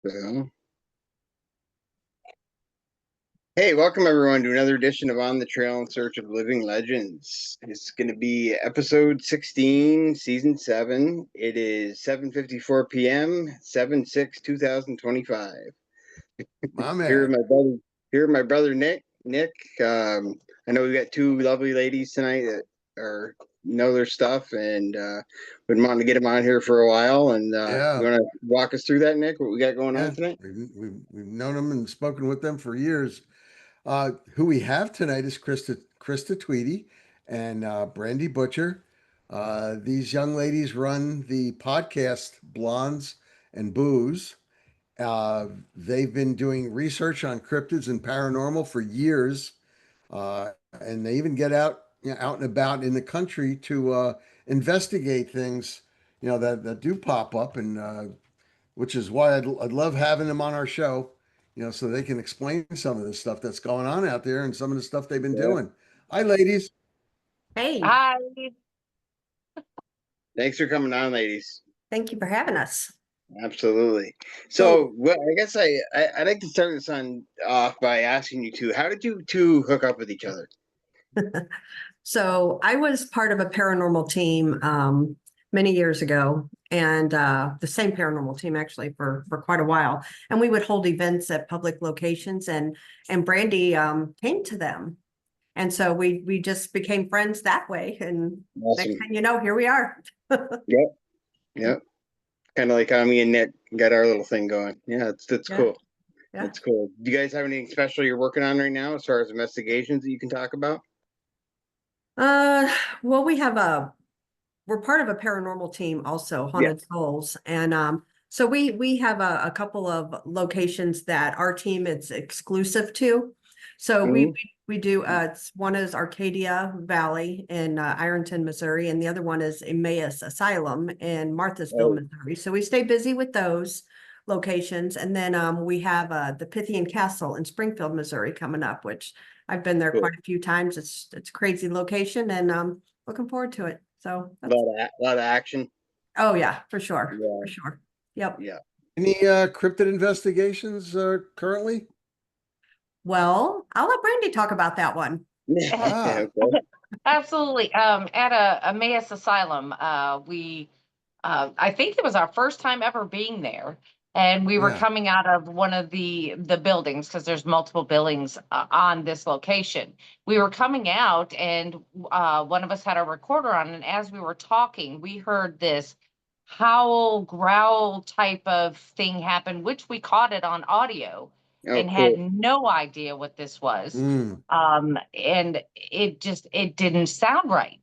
So, hey, welcome everyone to another edition of On the Trail in Search of Living Legends. It's going to be episode 16, season 7. It is 7:54 p.m., 7/6/2025. My Here with man. my brother, here with my brother Nick. Nick, I know we got two lovely ladies tonight that know their stuff, and been wanting to get them on here for a while. And you Yeah. want to walk us through that, Nick? What we got going on Yeah. tonight? We've known them and spoken with them for years. Who we have tonight is Krista Tweedy and Brandi Butcher. These young ladies run the podcast Blondes and Booze. They've been doing research on cryptids and paranormal for years. And they even get out, out and about in the country to investigate things, that do pop up, and which is why I'd love having them on our show, so they can explain some of the stuff that's going on out there and some of the stuff they've been Yeah. doing. Hi, ladies. Hey, Hi. Thanks for coming on, ladies. thank you for having us. Absolutely. So, well, I guess I'd like to start this off by asking you two, how did you two hook up with each other? So I was part of a paranormal team many years ago, and the same paranormal team actually for quite a while. And we would hold events at public locations, and Brandi came to them, and so we just became friends that way. And Awesome. next thing you know, here we are. Yep. Kind of like how me and Nick got our little thing going. Yeah, that's Yeah. cool. Yeah. That's cool. Do you guys have anything special you're working on right now as far as investigations that you can talk about? Well, we're part of a paranormal team also, Haunted Souls, and so we have a couple of locations that our team is exclusive to. So we do one is Arcadia Valley in Ironton, Missouri, and the other one is Emmaus Asylum in Marthasville, Missouri. So we stay busy with those locations, and then we have the Pythian Castle in Springfield, Missouri coming up, which I've been there quite a few times. It's a crazy location, and looking forward to it. So A lot of action. oh yeah, for sure. Yeah. For sure. Yep. Yeah. Any cryptid investigations currently? Well, I'll let Brandi talk about that one. Ah. Okay. Absolutely. At a Emmaus Asylum, I think it was our first time ever being there, and we were Yeah. coming out of one of the buildings because there's multiple buildings on this location. We were coming out, and one of us had a recorder on, and as we were talking, we heard this howl, growl type of thing happen, which we caught it on audio. Oh, And cool. had no idea what this was. Mm. And it didn't sound right.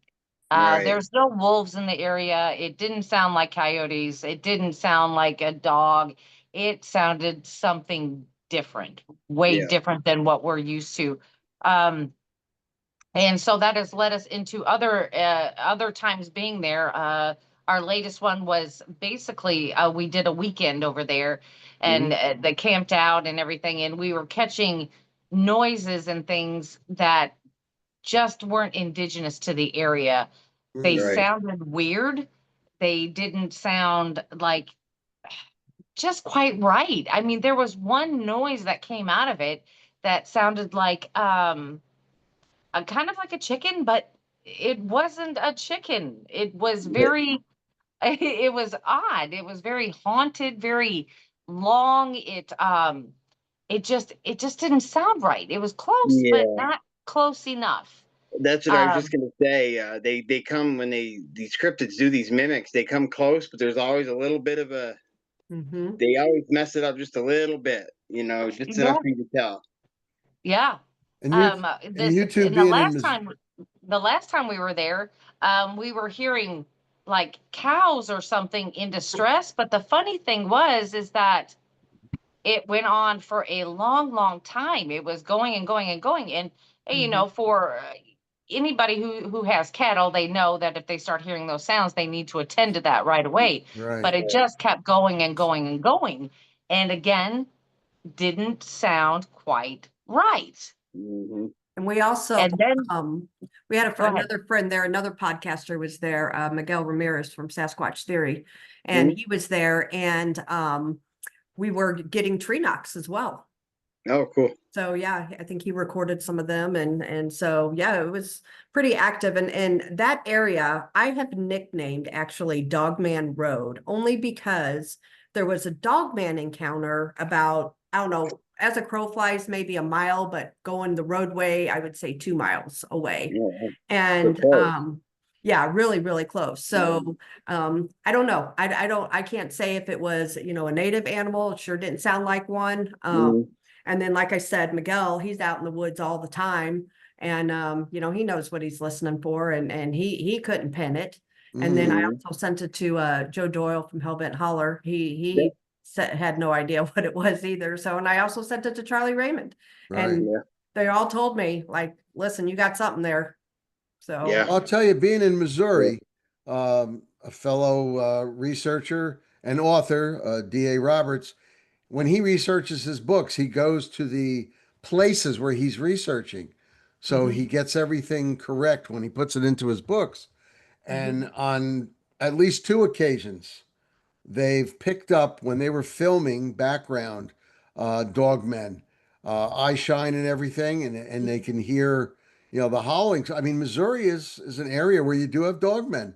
Right. There's no wolves in the area. It didn't sound like coyotes. It didn't sound like a dog. It sounded something different, way Yeah. different than what we're used to. And so that has led us into other times being there. Our latest one was basically we did a weekend over there, and they camped out and everything, and we were catching noises and things that just weren't indigenous to the area. They Right. sounded weird. They didn't sound like just quite right. I mean, there was one noise that came out of it that sounded like kind of like a chicken, but it wasn't a chicken. It was very, it was odd. It was very haunted, very long. It just didn't sound right. It was close, Yeah. but not close enough. That's what I was just gonna say. They come when these cryptids do these mimics. They come close, but there's always a little bit of a. They always mess it up just a little bit, just enough for you to tell. Yeah. And you two the being last time we were there, we were hearing like cows or something in distress. But the funny thing is that it went on for a long, long time. It was going and going and going. And, for anybody who has cattle, they know that if they start hearing those sounds, they need to attend to that right away. Right. But it just kept going and going and going. And again, didn't sound quite right. Mm-hmm. And we also And then we had another friend there, another podcaster was there, Miguel Ramirez from Sasquatch Theory, and he was there, and we were getting tree knocks as well. Oh, cool. So yeah, I think he recorded some of them, and so yeah, it was pretty active. And that area I have nicknamed actually Dogman Road, only because there was a Dogman encounter about, I don't know, as a crow flies, maybe a mile, but going the roadway, I would say 2 miles away. Yeah, And close. yeah, really, really close. So I don't know. I can't say if it was, you know, a native animal. It sure didn't sound like one. Mhm. And then, like I said, Miguel, he's out in the woods all the time. And you know, he knows what he's listening for, and he couldn't pin it. And then I Mhm. also sent it to Joe Doyle from Hellbent Holler. Yep. Had no idea what it was either. So, and I also sent it to Charlie Raymond. Right. And Yeah. they all told me, like, listen, you got something there. So Yeah. I'll tell you, being in Missouri, a fellow researcher and author, D.A. Roberts, when he researches his books, he goes to the places where he's researching. So Mhm. he gets everything correct when he puts it into his books. And on at least 2 occasions, they've picked up when they were filming background dogmen, eye shine and everything, and they can hear, you know, the howlings. I mean, Missouri is an area where you do have dogmen.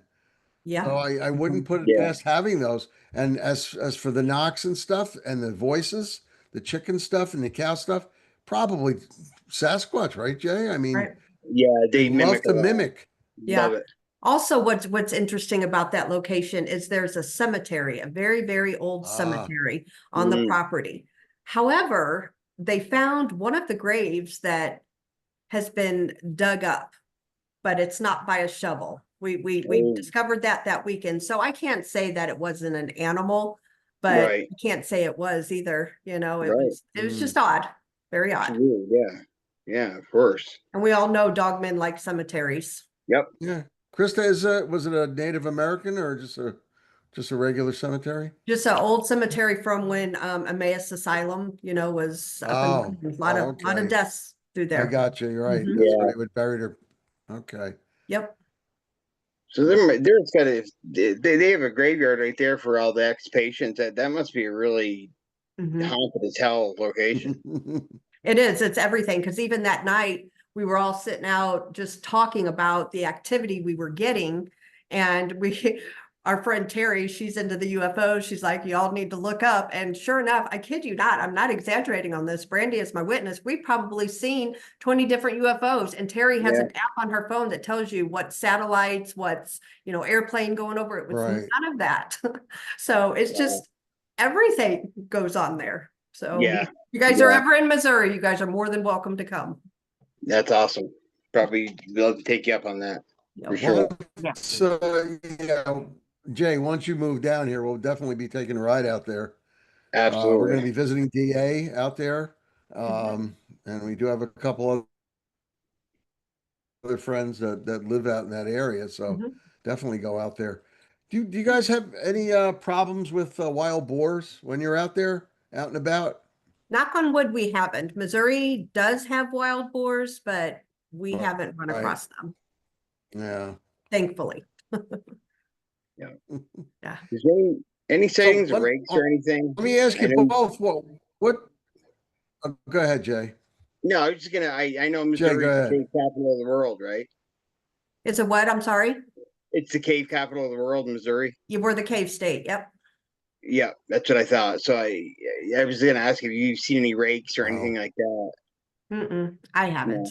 Yeah. So I wouldn't put it Yeah. past having those. And as for the knocks and stuff and the voices, the chicken stuff and the cow stuff, probably Sasquatch, right, Jay? I mean, Right. Yeah. they They love mimic a to lot. mimic. Love Yeah. it. Also, what's interesting about that location is there's a cemetery, a very, very old Ah, cemetery on the Mhm. property. However, they found one of the graves that has been dug up, but it's not by a shovel. We Oh, discovered that weekend. So I can't say that it wasn't an animal, but right. I can't say it was either. You know, Right. it was mm. just odd, very It's odd. weird. Yeah. Yeah. Of course. And we all know dogmen like cemeteries. Yep. Yeah. Krista, was it a Native American or just a regular cemetery? Just an old cemetery from when Emmaus Asylum, you know, was up and Oh, running. A oh, lot of okay. deaths through I there. got you. You're right. Mhm. That's where Yeah. they would bury her. Okay. Yep. So there's got a they have a graveyard right there for all the ex patients. That must be a really Mhm. haunted as hell location. It is. It's everything. Because even that night, we were all sitting out just talking about the activity we were getting. And our friend Terry, she's into the UFOs. She's like, y'all need to look up. And sure enough, I kid you not, I'm not exaggerating on this. Brandi is my witness. We've probably seen 20 different UFOs. And Terry has Yeah. an app on her phone that tells you what satellites, what's, you know, airplane going over. It was Right. none of that. So it's just everything goes on there. So Yeah. you guys are Yeah. ever in Missouri, you guys are more than welcome to come. That's awesome. Probably love to take you up on that for Yep. sure. Yeah. So, yeah, Jay, once you move down here, we'll definitely be taking a ride out there. We're going to Absolutely. be visiting DA out there. Mhm. And we do have a couple of other friends that live out in that area. So Mhm. definitely go out there. Do you guys have any problems with wild boars when you're out there, out and about? Knock on wood, we haven't. Missouri does have wild boars, but we haven't run Right. across them, Yeah. thankfully. Yeah. Yeah. Is there any So sightings of rakes or anything? let me ask I you know. both what go ahead, Jay. No, I was just gonna. I know Jay, go Missouri's the ahead. cave capital of the world, right? It's a what? I'm sorry. It's the cave capital of the world, Missouri. You were the cave state. Yep. Yeah, that's what I thought. So I was gonna ask if you've seen any rakes or anything Wow. like that. I No. haven't.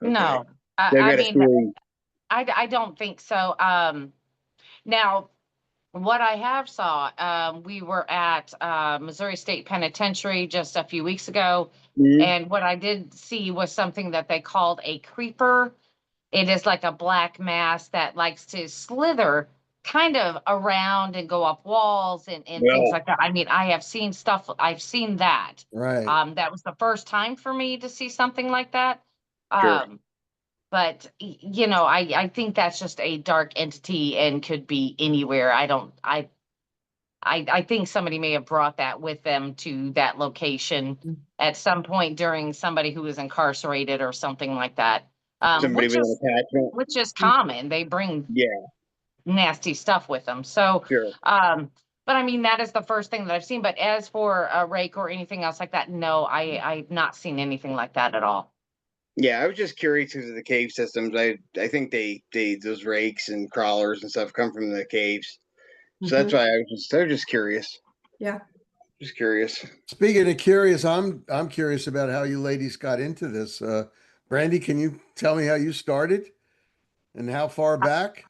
Okay. No, I've I got a mean, theory. I don't think so. Now what I have saw, we were at Missouri State Penitentiary just a few weeks ago, Mhm. and what I did see was something that they called a creeper. It is like a black mass that likes to slither kind of around and go up walls and things Well, like that. I mean, I have seen stuff, I've seen that. Right. That was the first time for me to see something like that. sure. But you know, I think that's just a dark entity and could be anywhere. I think somebody may have brought that with them to that location at some point during somebody who was incarcerated or something like that. Somebody with an attachment. Which is common. They bring Yeah, nasty stuff with them. So, sure. um, But I mean, that is the first thing that I've seen. But as for a rake or anything else like that, no, I've not seen anything like that at all. Yeah, I was just curious because of the cave systems. I think they those rakes and crawlers and stuff come from the caves. So that's why I was just curious. Yeah. Just curious. Speaking of curious, I'm curious about how you ladies got into this. Brandi, can you tell me how you started and how far back?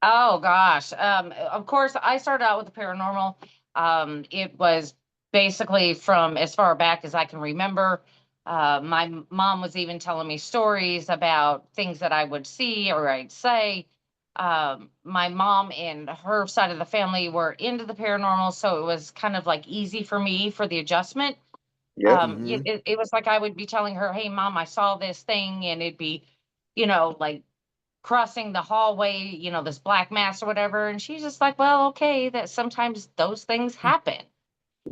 Oh gosh. Of course, I started out with the paranormal. It was basically from as far back as I can remember. My mom was even telling me stories about things that I would see or I'd say. My mom and her side of the family were into the paranormal, so it was kind of like easy for me for the adjustment. Yep. It was like I would be telling her, "Hey, mom, I saw this thing," and it'd be, like crossing the hallway, this black mass or whatever. And she's just like, well, okay, that sometimes those things happen,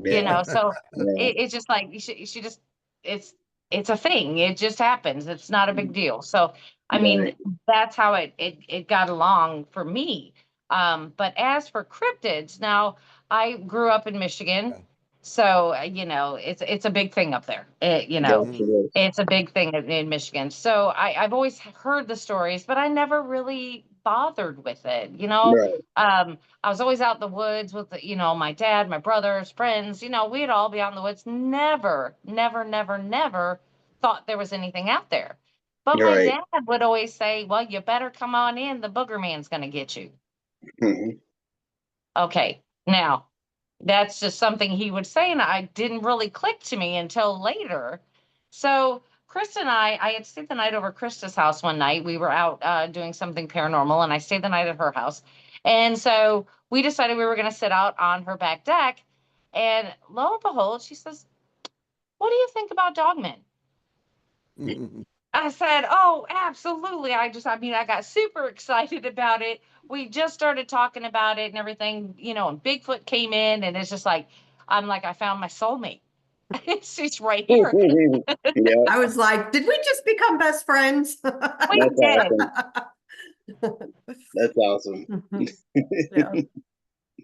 Yeah. so Yeah. it's just like she just it's a thing. It just happens. It's not a big deal. So I mean, Right. that's how it got along for me. But as for cryptids, now I grew up in Michigan, so it's a big thing up there. Yes, it is. It's a big thing in Michigan. So I've always heard the stories, but I never really bothered with it. Right. I was always out in the woods with, my dad, my brothers, friends. We'd all be out in the woods. Never, never, never, never thought there was anything out there. But my Right. dad would always say, well, you better come on in. The booger man's going to get you. Mhm. Okay. Now, that's just something he would say, and I didn't really click to me until later. So Krista and I had stayed the night over Krista's house one night. We were out doing something paranormal, and I stayed the night at her house. And so we decided we were going to sit out on her back deck. And lo and behold, she says, "What do you think about dogmen?" I said, "Oh, absolutely." I got super excited about it. We just started talking about it and everything, and Bigfoot came in, and it's just like, I'm like, I found my soulmate. She's right here. Yeah, I was like, did we just become best friends? We that's did. awesome. That's awesome. Yeah.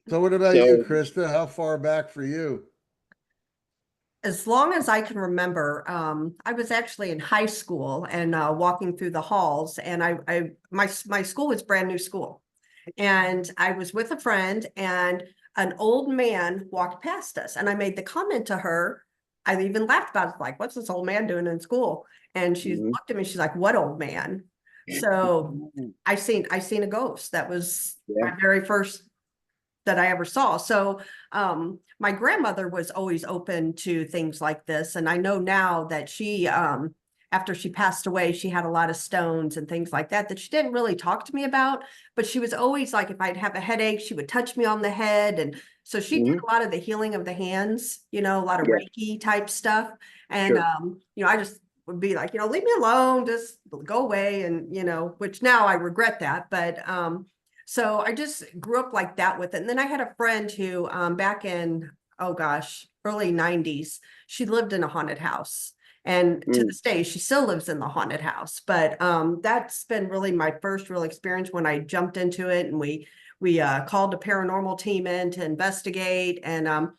So what about you, So, Krista? How far back for you? As long as I can remember, I was actually in high school and walking through the halls, and my school was brand new school, and I was with a friend, and an old man walked past us, and I made the comment to her. I even laughed about it, like, "What's this old man doing in school?" And she mhm. looked at me. She's like, "What old man?" So I seen a ghost. That was Yeah. my very first that I ever saw. So my grandmother was always open to things like this. And I know now that she, after she passed away, she had a lot of stones and things like that she didn't really talk to me about. But she was always like, if I'd have a headache, she would touch me on the head. And so she did Mhm. a lot of the healing of the hands, a lot of Yeah, Reiki type stuff. And, sure. I just would be like, leave me alone, just go away. And, which now I regret that. But, so I just grew up like that with it. And then I had a friend who, back in, oh gosh, early 90s, she lived in a haunted house. And to Mm. this day, she still lives in the haunted house. But that's been really my first real experience when I jumped into it, and we called a paranormal team in to investigate. And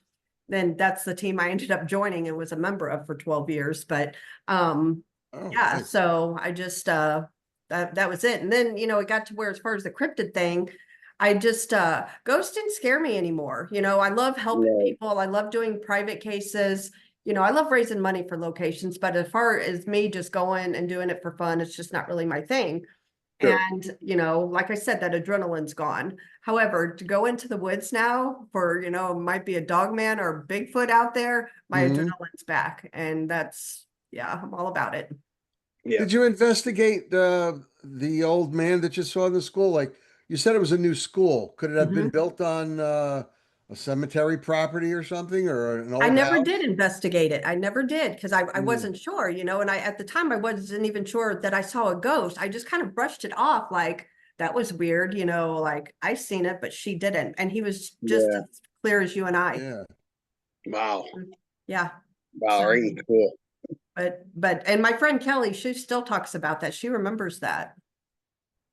then that's the team I ended up joining and was a member of for 12 years. But Oh, yeah, nice. so I just that was it. And then, it got to where, as far as the cryptid thing, I just ghosts didn't scare me anymore. I love helping Right. people. I love doing private cases. I love raising money for locations, but as far as me just going and doing it for fun, it's just not really my thing. Sure. And, like I said, that adrenaline's gone. However, to go into the woods now for, might be a dog man or Bigfoot out there, my Mhm. adrenaline's back. And yeah, I'm all about it. Yeah. Did you investigate the old man that you saw in the school? Like you said, it was a new school. Could it have been built on a cemetery property or something, or an I old never did house? investigate it. I never did, because I Mm. wasn't sure, and at the time I wasn't even sure that I saw a ghost. I just kind of brushed it off like that was weird, like I seen it, but she didn't. And he was just Yeah. as clear as you and I. Yeah. Wow. Yeah. Wow. So, Right. Cool. and my friend Kelly, she still talks about that. She remembers that.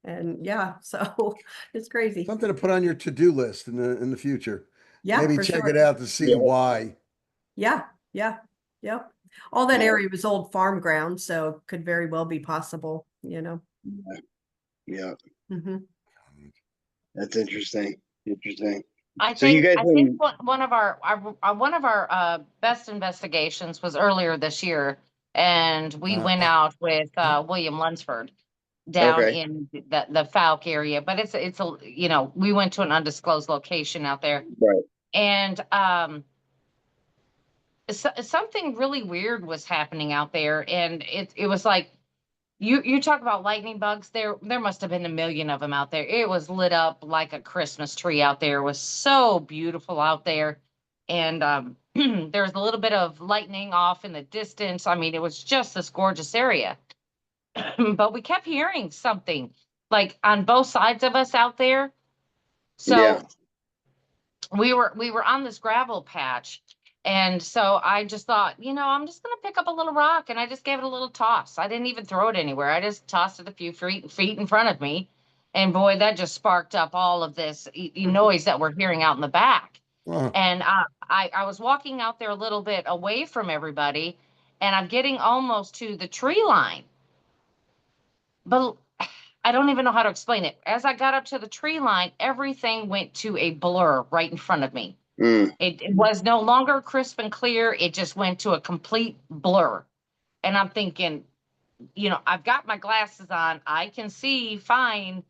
And yeah, so it's crazy. Something to put on your to-do list in the future. Yeah, Maybe for check sure. it out to see Yeah. why. Yeah, yeah, yep. All that Yeah. area was old farm ground, so could very well be possible, Yeah, Mhm. that's interesting. Interesting. I So you think guys, I think one of our best investigations was earlier this year, and we went out with William Lunsford down okay, in the Falk area, but it's a we went to an undisclosed location out there, right, and something really weird was happening out there, and it was like you talk about lightning bugs. There must have been a million of them out there. It was lit up like a Christmas tree out there. It was so beautiful out there, and there was a little bit of lightning off in the distance. I mean, it was just this gorgeous area. But we kept hearing something like on both sides of us out there. yeah, So we were on this gravel patch, and so I just thought, I'm just gonna pick up a little rock, and I just gave it a little toss. I didn't even throw it anywhere. I just tossed it a few feet in front of me, and boy, that just sparked up all of this noise that we're hearing out in the back. Wow. And I was walking out there a little bit away from everybody, and I'm getting almost to the tree line, but I don't even know how to explain it. As I got up to the tree line, everything went to a blur right in front of me. mm, It was no longer crisp and clear. It just went to a complete blur. And I'm thinking, I've got my glasses on. I can see fine,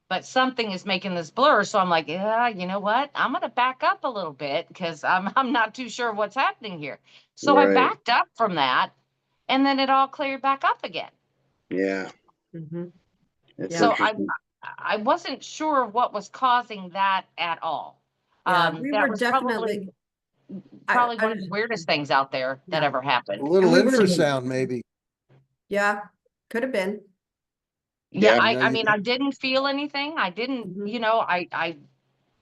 but something is making this blur. So I'm like, yeah, you know what? I'm going to back up a little bit because I'm not too sure what's happening here. So I right, backed up from that, and then it all cleared back up again. yeah, Mhm. that's Yeah. So interesting. I wasn't sure what was causing that at all. Yeah, we That were was definitely, probably I one of the weirdest things out there that yeah, ever A happened. little we were, infrasound, maybe. yeah, could have been. Yeah, Yeah, You know, I mean, I didn't feel anything. I didn't, Mhm. I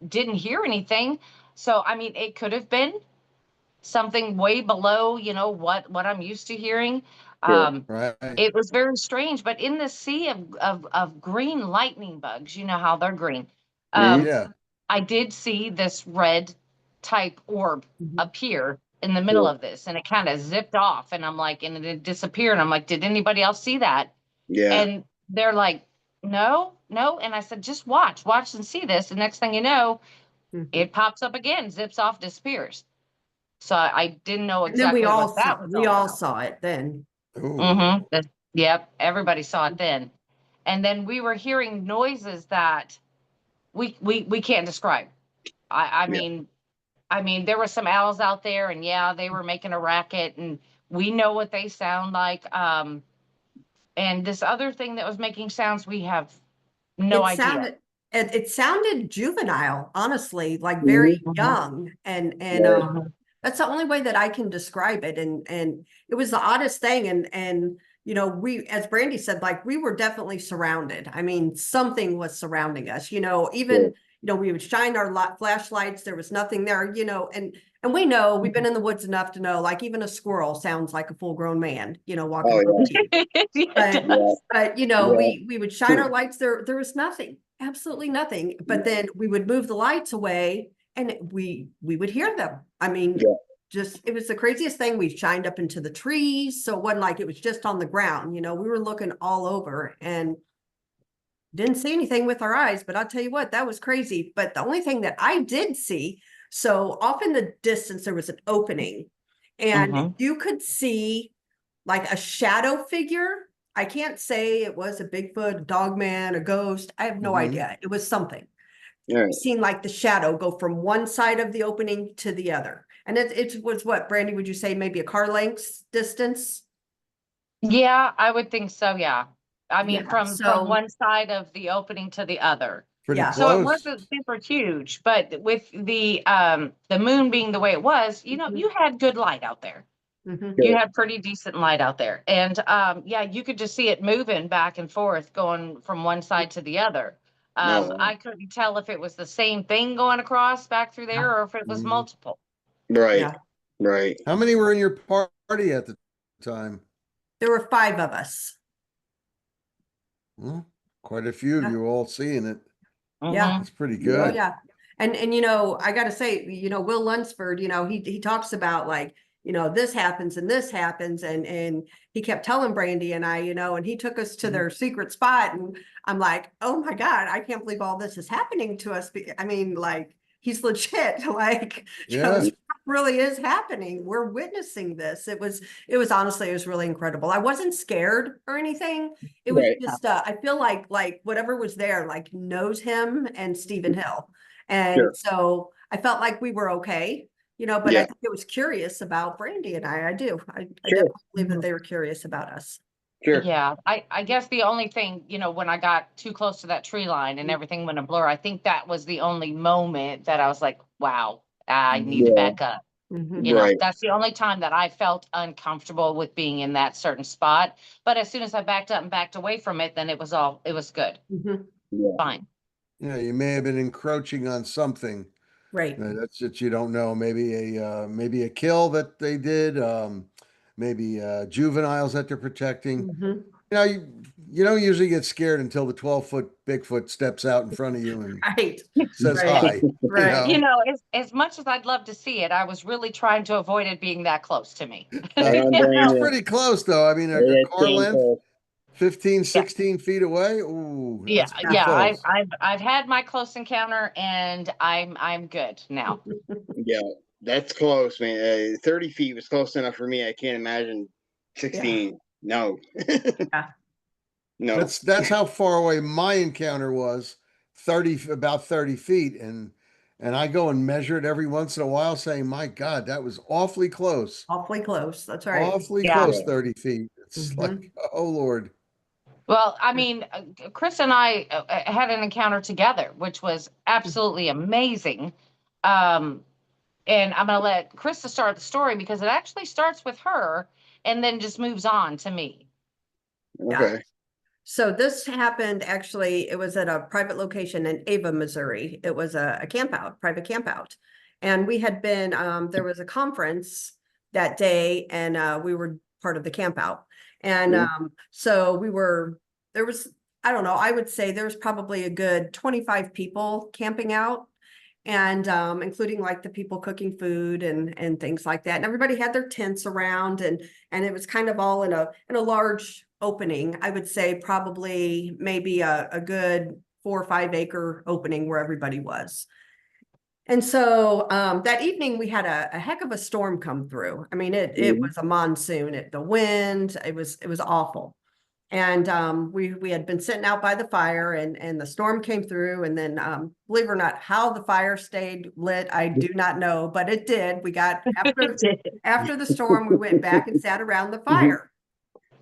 didn't hear anything. So, I mean, it could have been something way below, what I'm used to hearing. sure. right. It was very strange, but in the sea of green lightning bugs, you know how they're green. Hmm. Yeah. I did see this red type orb Mhm. appear in the middle Yeah, of this, and it kind of zipped off, and I'm like, and it disappeared. And I'm like, did anybody else see that? yeah, And they're like, no, no. And I said, just watch and see this. The next thing you know, Mhm. it pops up again, zips off, disappears. So I didn't know And then we exactly all what that saw, was we all all about. saw it then. Ooh. Mm-hmm. Yep, everybody saw it then. And then we were hearing noises that we can't describe. I yeah, mean, there were some owls out there, and yeah, they were making a racket, and we know what they sound like. And this other thing that was making sounds, we have no It idea. sounded, it sounded juvenile, honestly, like very hmm, Mhm, young. And right, mhm. that's the only way that I can describe it. And it was the oddest thing. And we, as Brandy said, like we were definitely surrounded. I mean, something was surrounding us, sure. even, we would shine our flashlights. There was nothing there, and we know we've been in the woods enough to know, like even a squirrel sounds like a full grown man, walking Oh, around yeah, with you. It But yeah, does. yeah, we would shine our lights there. There was nothing, absolutely nothing. But yeah, then we would move the lights away, and we would hear them. I mean, yeah, just it was the craziest thing. We shined up into the trees, so it wasn't like it was just on the ground. We were looking all over and didn't see anything with our eyes. But I'll tell you what, that was crazy. But the only thing that I did see, so off in the distance, there was an opening, and Mhm. you could see like a shadow figure. I can't say it was a Bigfoot, a dog man, a ghost. I have no Hmm. idea. It was something. all right, Seen like the shadow go from one side of the opening to the other. And it was what, Brandy, would you say maybe a car length distance? Yeah, I would think so. Yeah. I mean, Yeah. from So, one side of the opening to the other. Pretty yeah. So it close. wasn't super huge, but with the moon being the way it was, Mhm. you had good light out there. Mhm. You sure. had pretty decent light out there. And yeah, you could just see it moving back and forth, going from one side to the other. No, wow. I couldn't tell if it was the same thing going across back through there or if it was Mhm. multiple. Right, Yeah. right. How many were in your party at the time? There were 5 of us. Well, quite a few of Yeah. you all seeing it. Yeah. Hmm. That's pretty Oh, Yeah, good. yeah. And I got to say, Will Lunsford, he talks about like, this happens and this happens, and he kept telling Brandy and I, and he took us to their secret spot, and I'm like, oh my God, I can't believe all this is happening to us. I mean, like, he's legit, like, Yeah. this really is happening. We're witnessing this. It was honestly, it was really incredible. I wasn't scared or anything. It was Right. just, I feel like whatever was there, like, knows him and Stephen Hill. And Sure. so I felt like we were okay, but I Yeah. think it was curious about Brandy and I do. I Sure. definitely believe that they were curious about us. Sure. Yeah, I guess the only thing, when I got too close to that tree line and everything went a blur, I think that was the only moment that I was like, wow, I need to Yeah. back up. Mhm. Right. That's the only time that I felt uncomfortable with being in that certain spot. But as soon as I backed up and backed away from it, then it was good. Mhm. Yeah. Fine. Yeah, you may have been encroaching on something. Right. That's that you don't know. Maybe a kill that they did. Maybe juveniles that they're protecting. Mhm. You don't usually get scared until the 12-foot Bigfoot steps out in front of you and Right. says Right. hi. Right. As much as I'd love to see it, I was really trying to avoid it being that close to me. I don't blame It's you. pretty close though. I mean, a It's car damn length, close. 15, Yeah. 16 feet away. Ooh, Yeah, that's pretty Yeah. close. I've had my close encounter and I'm good now. Yeah, that's close, man. 30 feet was close enough for me. I can't imagine 16. No. Yeah. No. That's how far away my encounter was, about 30 feet. And I go and measure it every once in a while, saying, my God, that was awfully close. Awfully close. That's right. Awfully Yeah. close, Yeah. 30 feet. It's Mhm. like, oh Lord. Well, I mean, Chris and I had an encounter together, which was absolutely amazing. Um, and I'm going to let Krista start the story because it actually starts with her and then just moves on to me. Yeah. Okay. So this happened, actually, it was at a private location in Ava, Missouri. It was a private camp out. And we had been, there was a conference that day, and we were part of the camp out. And so there was, I don't know, I would say there was probably a good 25 people camping out, and including like the people cooking food and things like that. And everybody had their tents around, and it was kind of all in a large opening. I would say probably maybe a good 4 or 5 acre opening where everybody was. And so that evening we had a heck of a storm come through. I mean, it was a monsoon. The wind, it was awful. And we had been sitting out by the fire, and the storm came through, and then believe it or not, how the fire stayed lit, I do not know, but it did. We got after the storm, we went back and sat around the fire,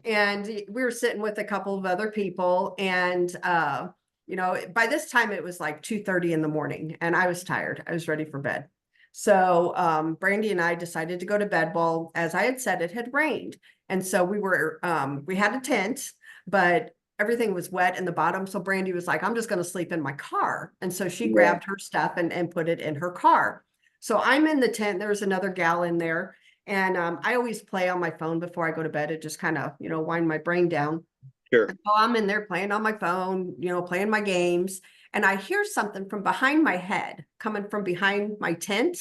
and we were sitting with a couple of other people, and by this time it was like 2:30 in the morning, and I was tired. I was ready for bed. So Brandy and I decided to go to bed. Well, as I had said, it had rained. And so we had a tent, but everything was wet in the bottom. So Brandy was like, I'm just going to sleep in my car. And so she grabbed her stuff and put it in her car. So I'm in the tent. There's another gal in there. And I always play on my phone before I go to bed. It just kind of, wind my brain down. Sure. So I'm in there playing on my phone, playing my games. And I hear something from behind my head, coming from behind my tent.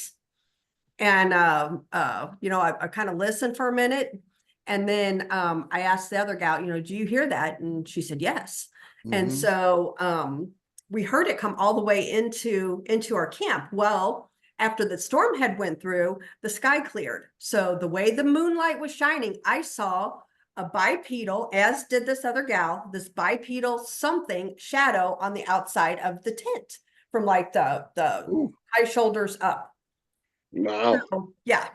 And, I kind of listened for a minute. And then I asked the other gal, do you hear that? And she said, yes. And Mhm. so we heard it come all the way into our camp. Well, after the storm had went through, the sky cleared. So the way the moonlight was shining, I saw a bipedal, as did this other gal, this bipedal something shadow on the outside of the tent from like the Ooh. high shoulders up. Wow. So, yeah.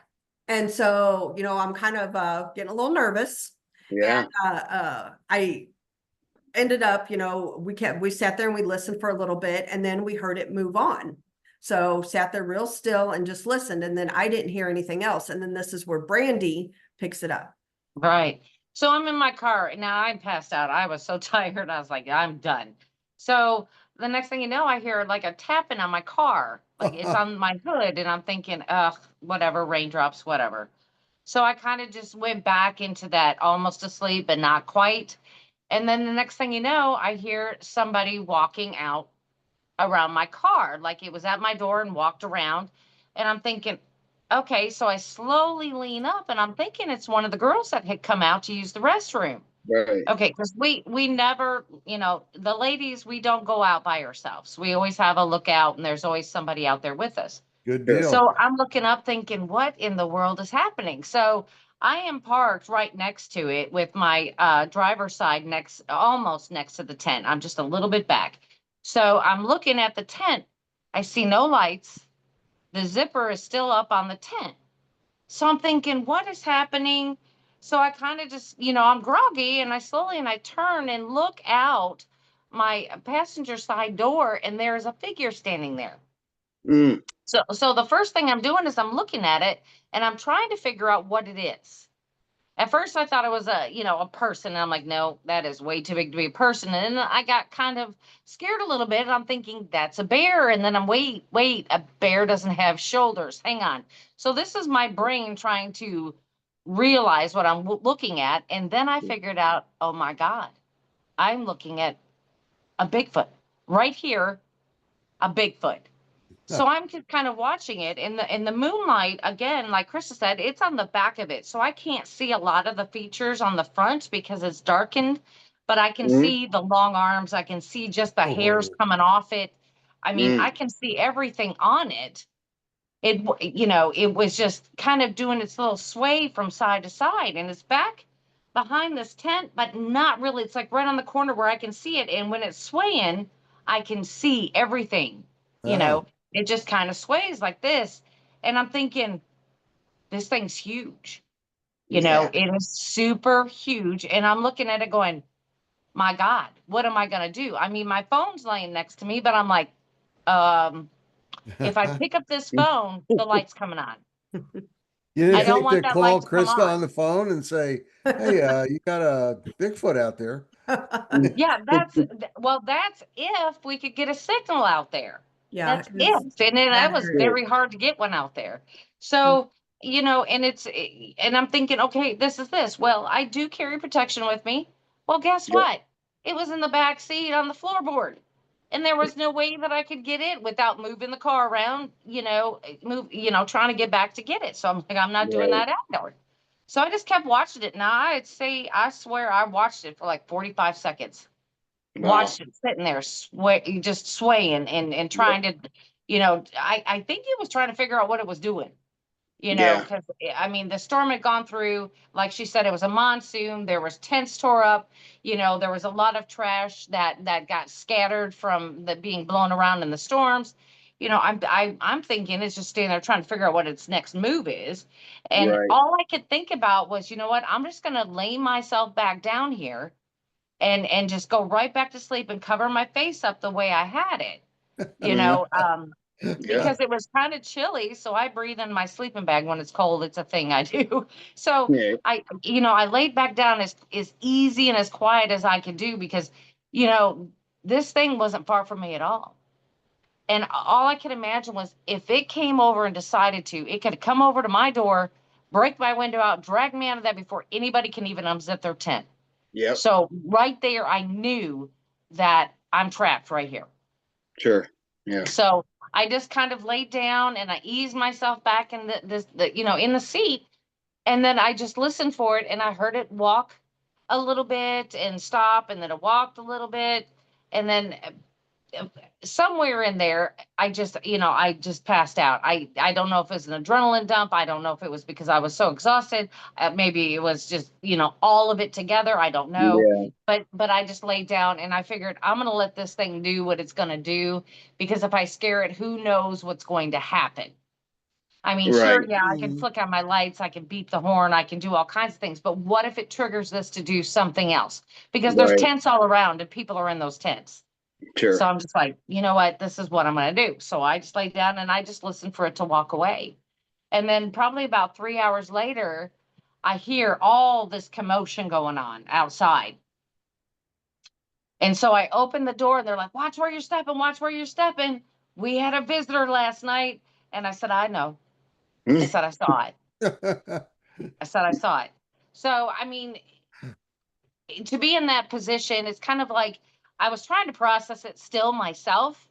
And so, I'm kind of getting a little nervous. Yeah. And I ended up, we sat there and we listened for a little bit, and then we heard it move on. So sat there real still and just listened. And then I didn't hear anything else. And then this is where Brandy picks it up. Right. So I'm in my car and now I'm passed out. I was so tired. I was like, I'm done. So the next thing you know, I hear like a tapping on my car. Like it's on my hood, and I'm thinking, ugh, whatever, raindrops, whatever. So I kind of just went back into that almost asleep, but not quite. And then the next thing you know, I hear somebody walking out around my car. Like it was at my door and walked around. And I'm thinking, okay, so I slowly lean up and I'm thinking it's one of the girls that had come out to use the restroom. Right. Okay, because we never, the ladies, we don't go out by ourselves. We always have a lookout and there's always somebody out there with us. Good Sure. deal. So I'm looking up thinking, what in the world is happening? So I am parked right next to it with my driver's side almost next to the tent. I'm just a little bit back. So I'm looking at the tent. I see no lights. The zipper is still up on the tent. So I'm thinking, what is happening? So I kind of just, I'm groggy and I turn and look out my passenger side door and there's a figure standing there. Mm. So the first thing I'm doing is I'm looking at it and I'm trying to figure out what it is. At first I thought it was a person. And I'm like, no, that is way too big to be a person. And then I got kind of scared a little bit. And I'm thinking that's a bear. And then wait, a bear doesn't have shoulders. Hang on. So this is my brain trying to realize what I'm looking at. And then I figured out, oh my God, I'm looking at a Bigfoot right here, a Bigfoot. So I'm just kind of watching it in the moonlight again, like Krista said, it's on the back of it. So I can't see a lot of the features on the front because it's darkened, but I can Mm. see the long arms. I can see just the hairs coming off it. I mean, I can see everything on it. It was just kind of doing its little sway from side to side and it's back behind this tent, but not really. It's like right on the corner where I can see it. And when it's swaying, I can see everything, Oh. it just kind of sways like this. And I'm thinking, this thing's huge. Yeah. It is super huge. And I'm looking at it going, my God, what am I going to do? I mean, my phone's laying next to me, but I'm like, if I pick up this phone, the light's coming on. You didn't I don't think want to that light call to come Krista on. on the phone and say, "Hey, you got a Bigfoot out there." Yeah, that's if we could get a signal out there. Yeah, That's if, and then that was accurate. very hard to get one out there. So, and I'm thinking, okay, this is this. Well, I do carry protection with me. Well, guess Yeah. what? It was in the back seat on the floorboard. And there was no way that I could get it without moving the car around, trying to get back to get it. So I'm like, I'm not doing Right. that outdoor. So I just kept watching it. Now I swear I watched it for like 45 seconds. Wow. Watched it sitting there, just swaying and trying to, I think it was trying to figure out what it was doing, Yeah. because I mean, the storm had gone through, like she said, it was a monsoon. There was tents tore up, there was a lot of trash that got scattered from the being blown around in the storms. I'm thinking it's just standing there trying to figure out what its next move is. And Right. all I could think about was, you know what, I'm just gonna lay myself back down here and just go right back to sleep and cover my face up the way I had it, Yeah. because it was kind of chilly. So I breathe in my sleeping bag when it's cold. It's a thing I do. So Yeah. I laid back down as easy and as quiet as I could do because, this thing wasn't far from me at all. And all I could imagine was if it came over and decided to, it could come over to my door, break my window out, drag me out of that before anybody can even unzip their tent. Yep. So right there, I knew that I'm trapped right here. Sure. Yeah. So I just kind of laid down and I eased myself back in in the seat. And then I just listened for it and I heard it walk a little bit and stop. And then it walked a little bit. And then somewhere in there, I just passed out. I don't know if it was an adrenaline dump. I don't know if it was because I was so exhausted. Maybe it was just, all of it together. I don't know. Yeah. But I just laid down and I figured I'm going to let this thing do what it's going to do, because if I scare it, who knows what's going to happen. I mean, Right. sure, yeah, I can flick on my lights, I can beep the horn, I can do all kinds of things. But what if it triggers this to do something else? Because there's Right. tents all around and people are in those tents. Sure. So I'm just like, you know what? This is what I'm going to do. So I just laid down and I just listened for it to walk away. And then probably about 3 hours later, I hear all this commotion going on outside. And so I opened the door and they're like, watch where you're stepping, watch where you're stepping. We had a visitor last night. And I said, I know. I said, I saw it. I said, I saw it. So, I mean, to be in that position, it's kind of like I was trying to process it still myself,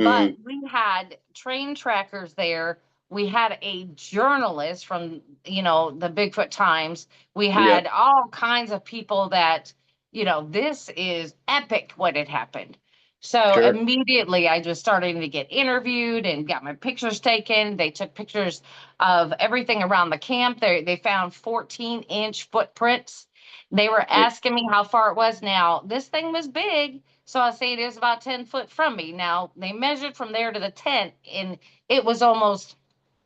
But we had train trackers there. We had a journalist from, the Bigfoot Times. We had all kinds of people that, this is epic what had happened. So Sure. immediately I just started to get interviewed and got my pictures taken. They took pictures of everything around the camp. They found 14-inch footprints. They were asking me how far it was. Now, this thing was big. So I say it is about 10 foot from me. Now, they measured from there to the tent, and it was almost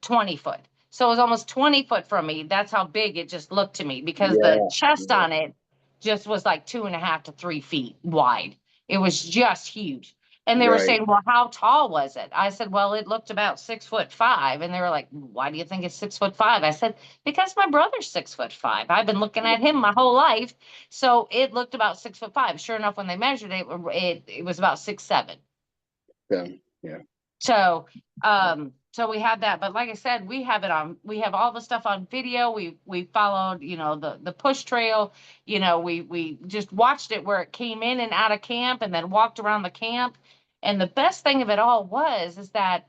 20 foot. So it was almost 20 foot from me. That's how big it just looked to me, because the chest on it just was like 2.5 to 3 feet wide. It was just huge. And they were saying, well, how tall was it? I said, well, it looked about 6'5". And they were like, why do you think it's 6'5"? I said, because my brother's 6'5". I've been looking at him my whole life. So it looked about 6'5". Sure enough, when they measured it, it was about 6'7". Yeah. So, so we have that, but like I said, we have all the stuff on video. We followed, the push trail, we just watched it where it came in and out of camp, and then walked around the camp. And the best thing of it all is that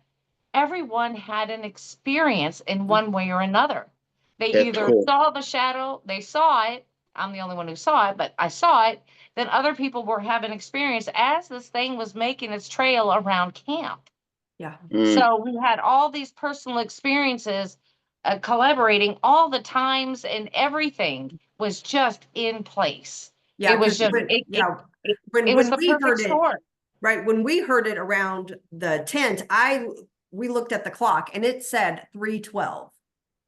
everyone had an experience in one way or another. They either saw the shadow, they saw it. I'm the only one who saw it, but I saw it. Then other people were having experience as this thing was making its trail around camp. Yeah. So we had all these personal experiences, collaborating. All the times and everything was just in place. Yeah, It was just, it was when the we perfect heard it, storm. right, when we heard it around the tent, we looked at the clock and it said 3:12.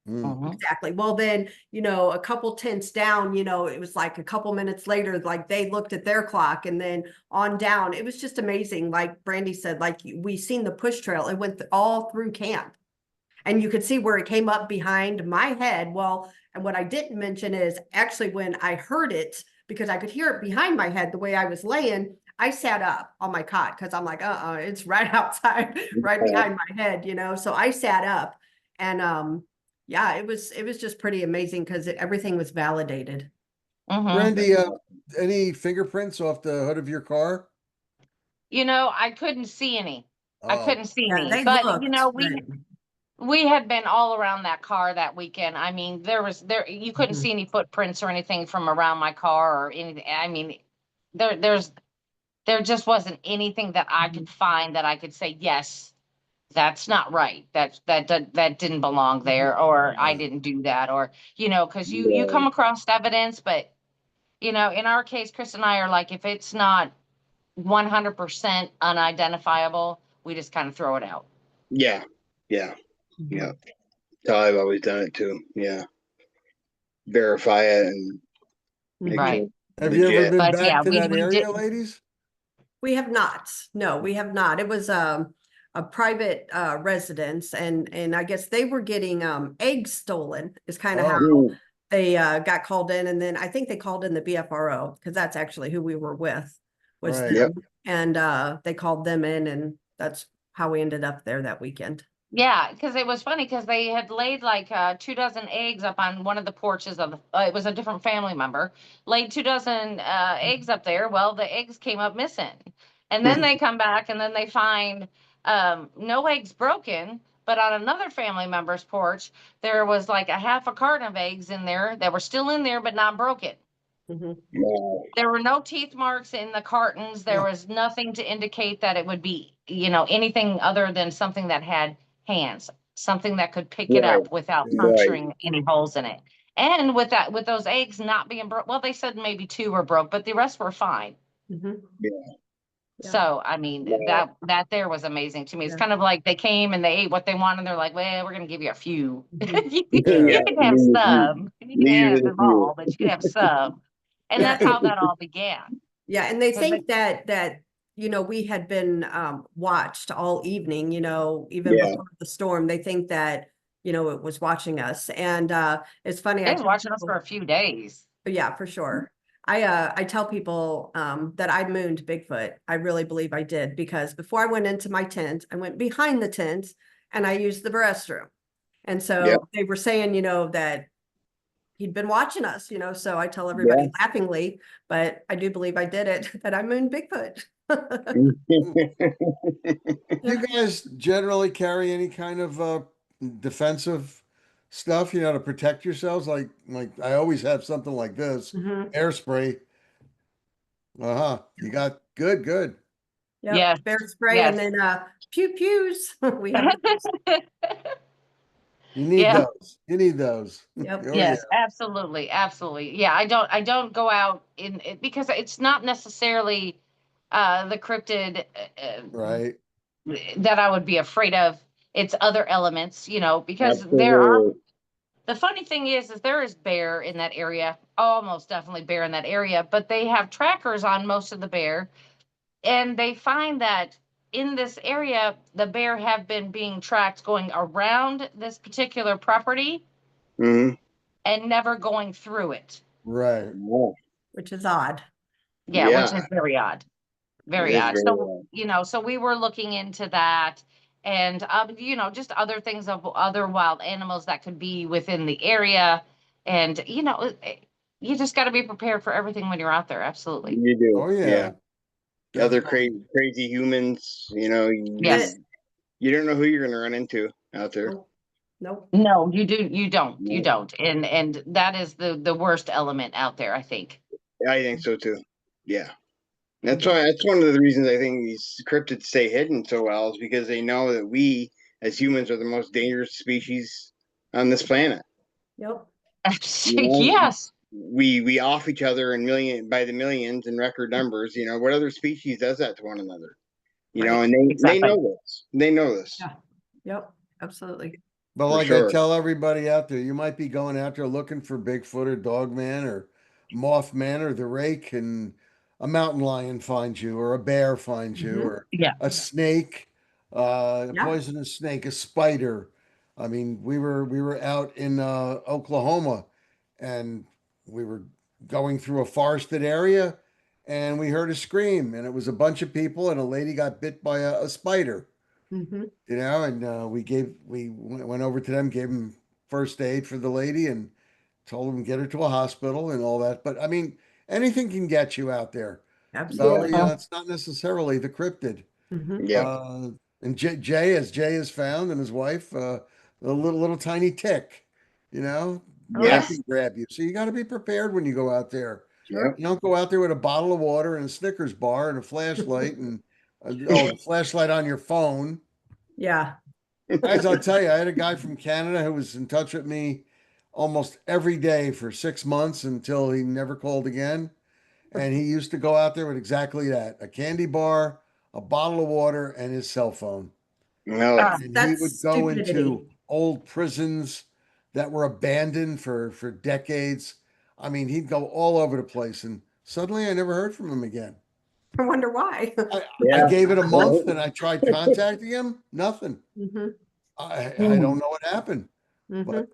Exactly. Well, then, a couple tents down, it was like a couple minutes later, like they looked at their clock, and then on down. It was just amazing. Like Brandi said, like we seen the push trail. It went all through camp, and you could see where it came up behind my head. Well, and what I didn't mention is actually when I heard it, because I could hear it behind my head the way I was laying, I sat up on my cot because I'm like, it's right outside, right behind my head, So I sat up, and yeah, it was just pretty amazing because everything was validated. Brandi, any fingerprints off the hood of your car? I couldn't see any. I couldn't see Yeah, any. they But looked, we had been all around that car that weekend. I mean, you couldn't see any footprints or anything from around my car or anything. I mean, there just wasn't anything that I could find that I could say, yes, that's not right. That didn't belong there, or I didn't do that, or, because you come across evidence, but, in our case, Chris and I are like, if it's not 100% unidentifiable, we just kind of throw it out. Yeah. That's how I've always done it too. Yeah. Verify it and make Right. sure Have you ever been But back yeah, to that we area, did. ladies? We have not. No, we have not. It was a private residence, and I guess they were getting eggs stolen is kind of how they got called in, and then I think they called in the BFRO because that's actually who we were with, was them. And they called them in, and that's how we ended up there that weekend. Yeah, because it was funny because they had laid like 24 eggs up on one of the porches of it was a different family member, laid 24 eggs up there. Well, the eggs came up missing, and then they come back and then they find no eggs broken, but on another family member's porch there was like a half a carton of eggs in there that were still in there but not broken. There were no teeth marks in the cartons. There was nothing to indicate that it would be, anything other than something that had hands, something that could pick it up without puncturing any holes in it. And with those eggs not being broke, well, they said maybe 2 were broke, but the rest were fine. So, I mean, that there was amazing to me. It's kind of like they came and they ate what they wanted. They're like, well, we're going to give you a few. You can have some. You can have them all, but you can have some. And that's how that all began. Yeah, and they think that we had been watched all evening, even before the storm. They think that, it was watching us. And it's funny. It was watching us for a few days. Yeah, for sure. I tell people that I mooned Bigfoot. I really believe I did, because before I went into my tent, I went behind the tent and I used the restroom. And so they were saying, that he'd been watching us, so I tell Yeah. everybody laughingly, but I do believe I did it, that I mooned Bigfoot. You guys generally carry any kind of defensive stuff, to protect yourselves? Like I always have something like this, Mhm. air spray. Uh-huh. You got good. Yep, Yes. bear spray, and Yes. then pew pews. We have those. You need Yeah. those. You need those. Yep. Oh yeah. Yes, absolutely, absolutely. Yeah, I don't go out in it because it's not necessarily the cryptid Right. that I would be afraid of. It's other elements, because there are. Absolutely. The funny thing is there is bear in that area, almost definitely bear in that area, but they have trackers on most of the bear, and they find that in this area, the bear have been being tracked going around this particular property Mhm. and never going through it. Right. Yeah. Which is odd. Yeah, which Yeah. is very odd. It Very is odd. very So, odd. so we were looking into that and, just other things of other wild animals that could be within the area. And, you just got to be prepared for everything when you're out there. Absolutely. You do. Oh Yeah. yeah. Other Definitely. crazy humans, Yes. you don't know who you're gonna run into out there. Nope. Nope. No, you don't. You No. don't. And that is the worst element out there, I think. I think so too. Yeah. That's one of the reasons I think these cryptids stay hidden so well is because they know that we as humans are the most dangerous species on this planet. Yep. You know, Yes. we off each other by the millions in record numbers. What other species does that to one another? Right. And they Exactly. know this. They know this Yeah. Yep. Absolutely. But for like I sure. tell everybody out there, you might be going out there looking for Bigfoot or Dogman or Mothman or the Rake, and a mountain lion finds you, or a bear finds you, Mhm. or Yeah. a snake, a Yeah. poisonous snake, a spider. I mean, we were out in Oklahoma, and we were going through a forested area, and we heard a scream, and it was a bunch of people, and a lady got bit by a spider. Mhm. And we went over to them, gave them first aid for the lady, and told them get her to a hospital and all that. But I mean, anything can get you out there. So Absolutely. Yeah. it's not necessarily the cryptid. Mhm. Yeah. And Jay has found, and his wife, a little tiny tick, Oh that yeah. Yes. can grab you. So you got to be prepared when you go out there. Yep. Sure. You don't go out there with a bottle of water and a Snickers bar and a flashlight and the flashlight on your phone. Yeah. Guys, I'll tell you, I had a guy from Canada who was in touch with me almost every day for 6 months until he never called again. And he used to go out there with exactly that, a candy bar, a bottle of water, and his cell phone. No. That's And he that's would go into stupidity. old prisons that were abandoned for decades. I mean, he'd go all over the place. And suddenly I never heard from him again. I wonder why. I Yeah. gave it a month Right. and I tried contacting him. Nothing. Mhm. I don't know what happened, but Mhm.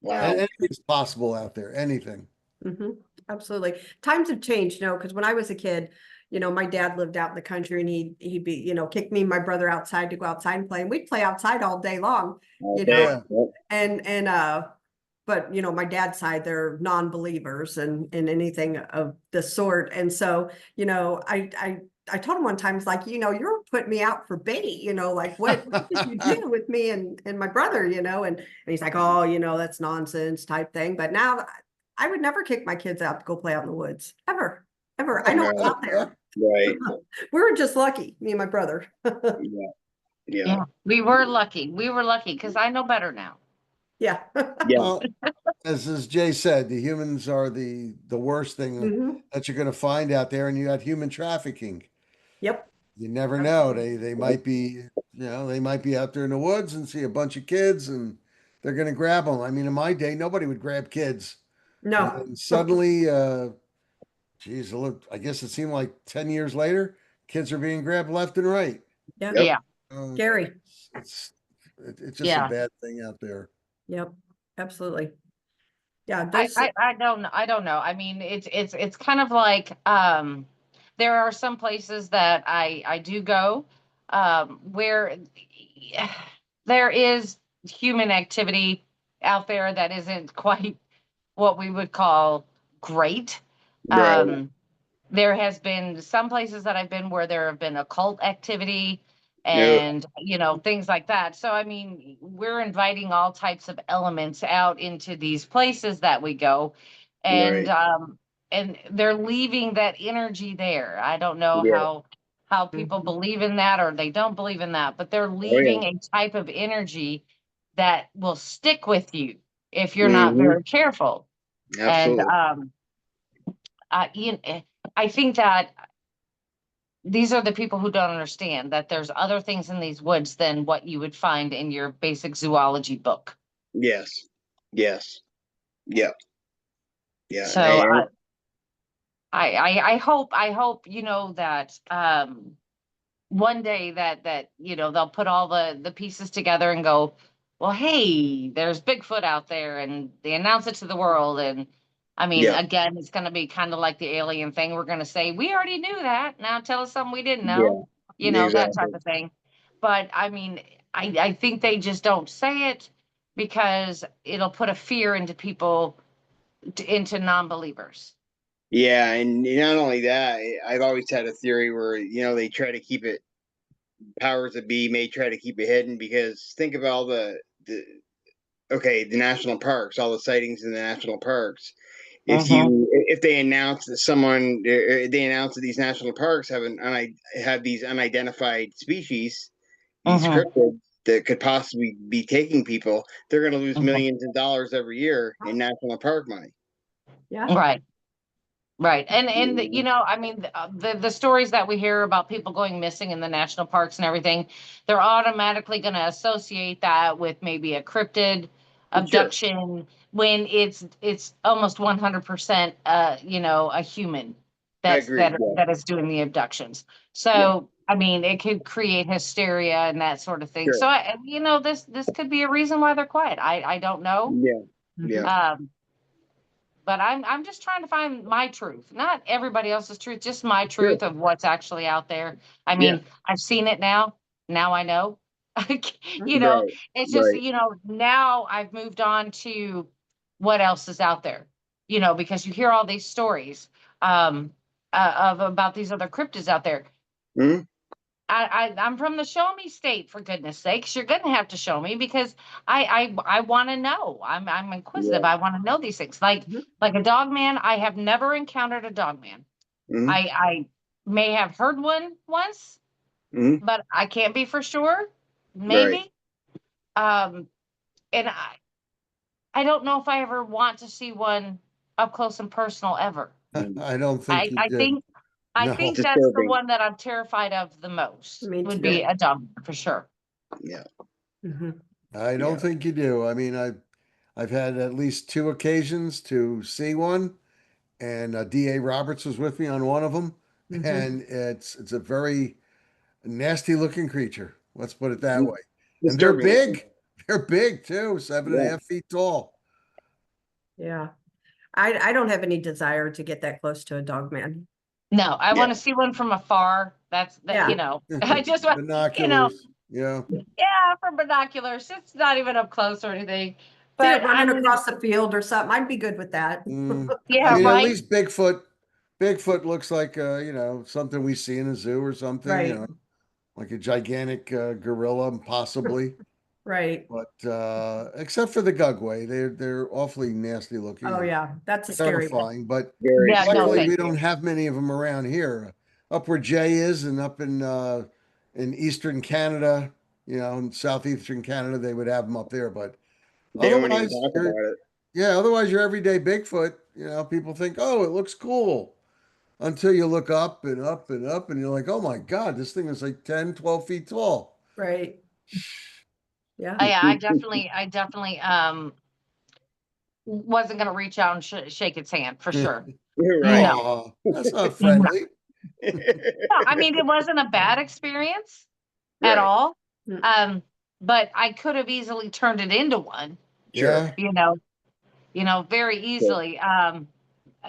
Yeah. Wow. anything's possible out there. Anything. Mhm. Absolutely. Times have changed, because when I was a kid, my dad lived out in the country, and he'd be, kick me and my brother outside to go outside and play, and we'd play outside all day long, Okay. Yeah. Yep. and but my dad's side, they're non-believers in anything of the sort. And so, I told him one time, it's like, you're putting me out for bait, like what did you do with me and my brother, and he's like, oh, that's nonsense type thing. But now I would never kick my kids out to go play out in the woods, ever, ever. I know what's No. out there. Right. We were just lucky, me and my brother. Yeah. Yeah. Yeah. We were lucky. We were lucky because I know better now. Yeah. Yeah. Well, as Jay said, the humans are the worst thing Mhm. that you're going to find out there, and you got human trafficking. Yep. You never know. They might be, they might be out there in the woods and see a bunch of kids, and they're going to grab them. I mean, in my day, nobody would grab kids, and No. then suddenly, geez, look, I guess it seemed like 10 years later, kids are being grabbed left and right. Yeah. Yep. Yeah. Um, Scary. it's just a Yeah. bad thing out there. Yep. Absolutely. Yeah. I, Those. I, I don't know. I mean, it's kind of like, there are some places that I do go, where there is human activity out there that isn't quite what we would call great. Right. There has been some places that I've been where there have been occult activity No. and, things like that. So, I mean, we're inviting all types of elements out into these places that we go, and Right. and they're leaving that energy there. I don't know Yeah. how people believe in that or they don't believe in that, but they're Oh yeah. leaving a type of energy that will stick with you if you're not Hmm. very careful. And Absolutely. I think that these are the people who don't understand that there's other things in these woods than what you would find in your basic zoology book. Yes. Yes. Yeah. Yeah. So I hope that one day that they'll put all the pieces together and go, well, hey, there's Bigfoot out there, and they announce it to the world. And I mean, Yeah. again, it's going to be kind of like the alien thing. We're going to say, we already knew that, now tell us something we didn't know, Yeah. that type Exactly. of thing. But I mean, I think they just don't say it because it'll put a fear into people, into non-believers. Yeah, and not only that, I've always had a theory where they try to keep it. Powers that be may try to keep it hidden because think about all the the national parks, all the sightings in the national parks. Mm-hmm. If they announce that they announce that these national parks have these unidentified species, these Mm-hmm. cryptids that could possibly be taking people, they're going to lose Mm-hmm. millions of dollars every year in national park money. Yeah. Right. Right. And Mhm. I mean, the stories that we hear about people going missing in the national parks and everything, they're automatically going to associate that with maybe a cryptid Sure. abduction when it's almost 100% a human I that's agree. Yeah. that is doing the abductions. Yeah. So, I mean, it could create hysteria and that sort of thing. Sure. So, this could be a reason why they're quiet. I don't know. Yeah. Mhm. Yeah. But I'm just trying to find my truth, not everybody else's truth, just my Sure. truth of what's actually out there. I Yeah. mean, I've seen it now. Now I know. you know, Right. it's just, Right. now I've moved on to what else is out there. Because you hear all these stories um of about these other cryptids out there. Hmm. I'm from the show me state, for goodness sakes. You're gonna have to show me because I want to know. I'm inquisitive. Yeah. I want to know these things. Like Mhm. a dog man. I have never encountered a dog man. Hmm. I may have heard one once, Hmm. but I can't be for sure. Right. Maybe. Um, and I don't know if I ever want to see one up close and personal ever. Mm. I don't think I you I did. think I No. think that's the Disturbing. one that I'm terrified of the most. Me Would too. be a dog man for sure. Yeah. Mhm. I don't Yeah. think you do. I mean, I've had at least two occasions to see one, and D.A. Roberts was with me on one of them, Mhm. and it's a very nasty looking creature. Let's put it that Mm. way. And they're Disturbing. big. They're big too, seven and a Yeah. half feet tall. Yeah. I don't have any desire to get that close to a dog man. No, I Yeah. want to see one from afar. That's that, Yeah. I just want, Binoculars. Yeah. yeah, from binoculars. It's not even up close or anything. See But it I running mean, across the field or something. I'd be good with that. I yeah, mean, at right. least Bigfoot. Bigfoot looks like something we see in a zoo or something. Right. Like a gigantic gorilla, possibly. Right. But except for the Gugway, they're awfully nasty looking Oh and yeah. That's a scary one. terrifying. But Very Yeah, no, luckily, scary. we thank don't you. have many of them around here. Up where Jay is, and up in eastern Canada, in southeastern Canada, they would have them up there. But They don't even otherwise, talk about it. otherwise your everyday Bigfoot. People think, oh, it looks cool until you look up and up and up, and you're like, oh my God, this thing is like 10, 12 feet tall. Right. Yeah. Yeah, I definitely wasn't gonna reach out and shake its hand for sure. Right. No, Oh, that's not no, friendly. no. I mean, it wasn't a bad experience at Right. all. Mm. But I could have easily turned it into one. Sure. Yeah. Very Sure. easily.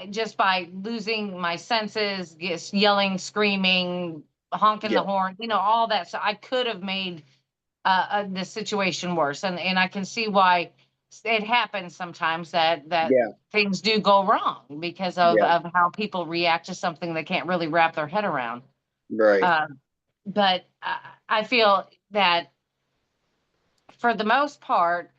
Just by losing my senses, just yelling, screaming, honking Yeah. the horn, all that. So I could have made the situation worse, and I can see why it happens sometimes that Yeah, things do go wrong because yeah, of how people react to something they can't really wrap their head around. right. But I feel that for the most part,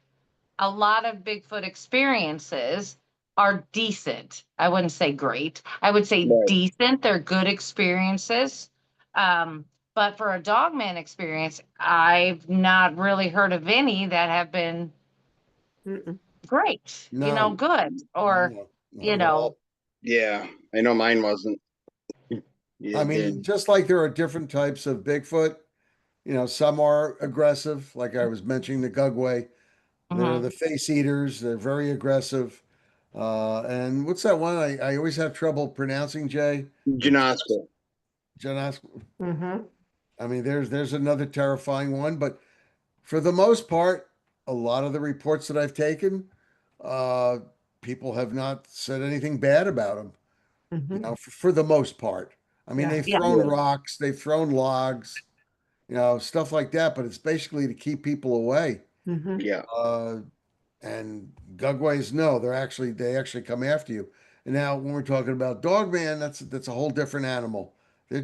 a lot of Bigfoot experiences are decent. I wouldn't say great. I would say Right. decent. They're good experiences. But for a dogman experience, I've not really heard of any that have been Mm-mm. great, No, good, or, no, you not at know, all. Yeah, I know mine wasn't. I It mean, did. just like there are different types of Bigfoot, some are aggressive, like I was mentioning the Gugway. They're mhm. the face eaters, they're very aggressive. And what's that one I always have trouble pronouncing, Jay? The Janosko. Janas. Mm-hmm. I mean, there's another terrifying one, but for the most part, a lot of the reports that I've taken, uh, people have not said anything bad about them. Mm-hmm. For the most part. I mean, Yeah. they've Yeah, thrown Yeah, rocks, they've thrown logs, stuff like that, but it's basically to keep people away. Mm-hmm. yeah, Uh, and Gugways, no, they actually come after you. And now when we're talking about Dogman, that's a whole different animal. They're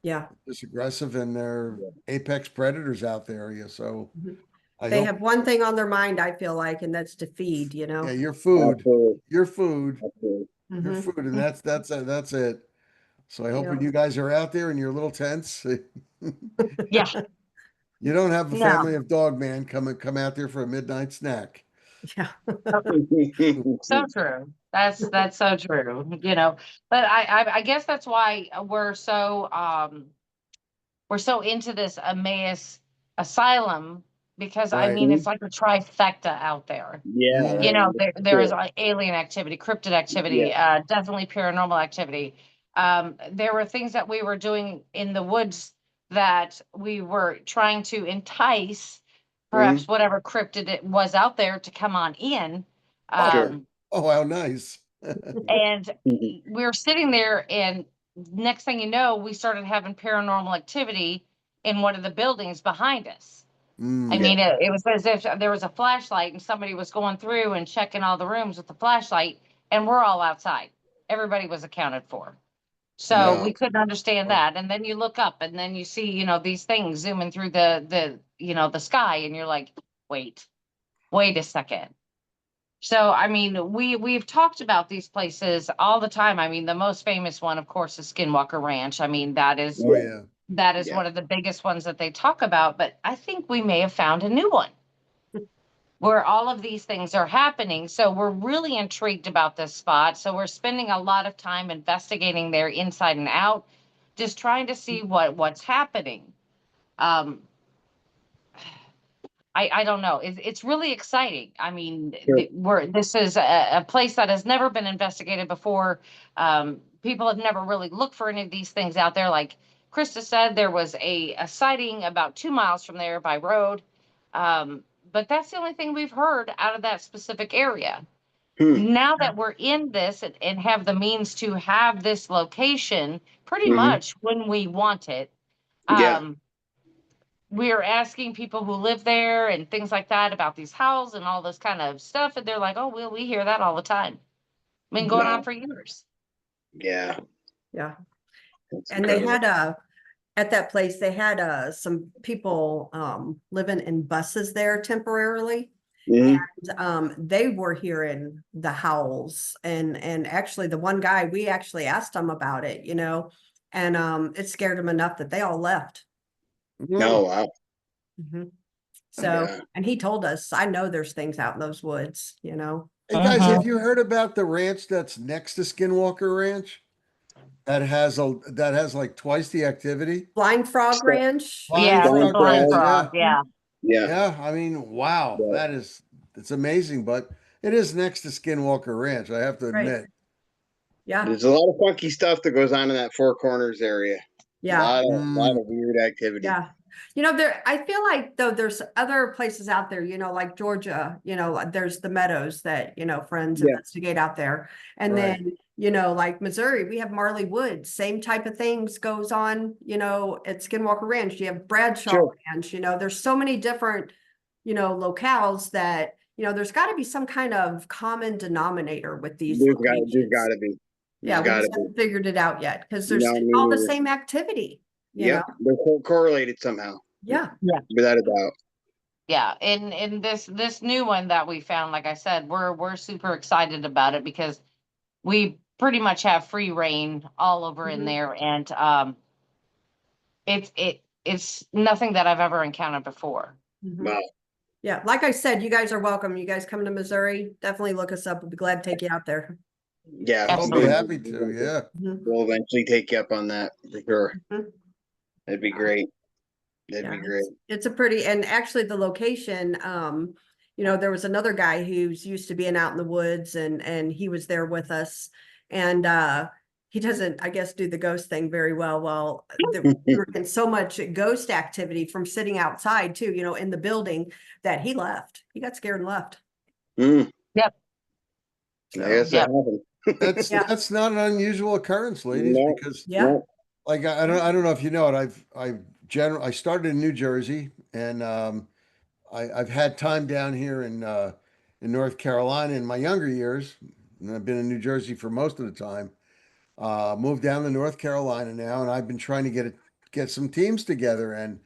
Yeah. just aggressive, and they're yeah. apex predators out there. Yeah, so Mhm. I They hope, have one thing on their mind, I feel like, and that's to feed, yeah, Absolutely, your food, absolutely. your Mm-hmm. food, and that's it. So I hope Yeah. when you guys are out there in your little tents, yeah, you don't have a no, family of dog man come out there for a midnight snack. Yeah. so true. That's so true. But I guess that's why we're so into this Emmaus asylum, because I Right. mean it's like a trifecta out there. Yeah, Mm, There is alien activity, cryptid yeah. activity, definitely paranormal activity. There were things that we were doing in the woods that we were trying to entice Mhm. perhaps whatever cryptid it was out there to come on in. oh, Sure. Um, oh, how nice. and Mhm. we were sitting there, and next thing you know, we started having paranormal activity in one of the buildings behind us. I Mm, Yeah, mean, it was as if there was a flashlight and somebody was going through and checking all the rooms with the flashlight, and we're all outside. Everybody was accounted for. So yeah. we couldn't understand Oh, that. And then you look up and then you see, these things zooming through the sky, and you're like, wait a second. So I mean, we've talked about these places all the time. I mean, the most famous one, of course, is Skinwalker Ranch. I mean, that is oh yeah, yeah. that is yeah. one of the biggest ones that they talk about, but I think we may have found a new one where all of these things are happening. So we're really intrigued about this spot. So we're spending a lot of time investigating there inside and out, just trying to see what's happening. Um, I don't know. It's really exciting. I mean, Sure. this is a place that has never been investigated before. People have never really looked for any of these things out there. Like Krista said, there was a sighting about 2 miles from there by road. But that's the only thing we've heard out of that specific area. Hmm. Now that we're in this and have the means to have this location pretty Hmm. much when we want it, Yeah, um, we're asking people who live there and things like that about these howls and all this kind of stuff. And they're like, oh, well, we hear that all the time. Been going on no, for years. yeah, Yeah. that's And they incredible. had at that place, they had some people living in buses there temporarily. Hmm. And they were hearing the howls. And actually the one guy, we actually asked him about it, and it scared him enough that they all left. Oh, Mm. wow. Mhm. So, Yeah. and he told us, I know there's things out in those woods. Hey guys, have Mhm. you heard about the ranch that's next to Skinwalker Ranch? That has like twice the activity. Flying Frog St- Ranch. Flying Yeah, Flying Frog Flying Ranch, Frog. yeah. Frog. Yeah. Yeah, Yeah, I mean, wow, yeah, it's amazing, but it is next to Skinwalker Ranch, I have to Right. admit. Yeah. there's a lot of funky stuff that goes on in that Four Corners area. A Yeah. lot Mm, of weird activity. Yeah. I feel like though there's other places out there, like Georgia, there's the meadows that, friends Yeah, investigate out there. And right. then, like Missouri, we have Marley Woods, same type of things goes on, at Skinwalker Ranch. You have Bradshaw sure. Ranch, there's so many different, locales that there's got to be some kind of common denominator with these There's locations. got to be. Yeah, There's we got just to be. haven't figured it out yet because there's No, me all the neither. same activity, you Yep, know? they're correlated somehow, Yeah. without a doubt. Yeah, and this new one that we found, like I said, we're super excited about it because we pretty much have free reign all over in Mhm. there, and it's nothing that I've ever encountered before. Mhm. Wow. Yeah, like I said, you guys are welcome. You guys come to Missouri, definitely look us up. We'll be glad to take you out there. Yeah, I'll be Absolutely. happy to. Yeah. Mhm. we'll eventually take you up on that for sure. Mhm. That'd be great. That'd Yeah, be great. it's a pretty, and actually the location, there was another guy who's used to being out in the woods and he was there with us. And he doesn't, I guess, do the ghost thing very well. Well, we were in so much ghost activity from sitting outside too, in the building that he left. He got scared and left. Mm, Yep. I guess Yeah. that happened. Yeah. That's not an unusual occurrence, ladies, No, because Yeah. no. like I don't know if you know it. I started in New Jersey, and I've had time down here in North Carolina in my younger years, and I've been in New Jersey for most of the time. Moved down to North Carolina now, and I've been trying to get some teams together, and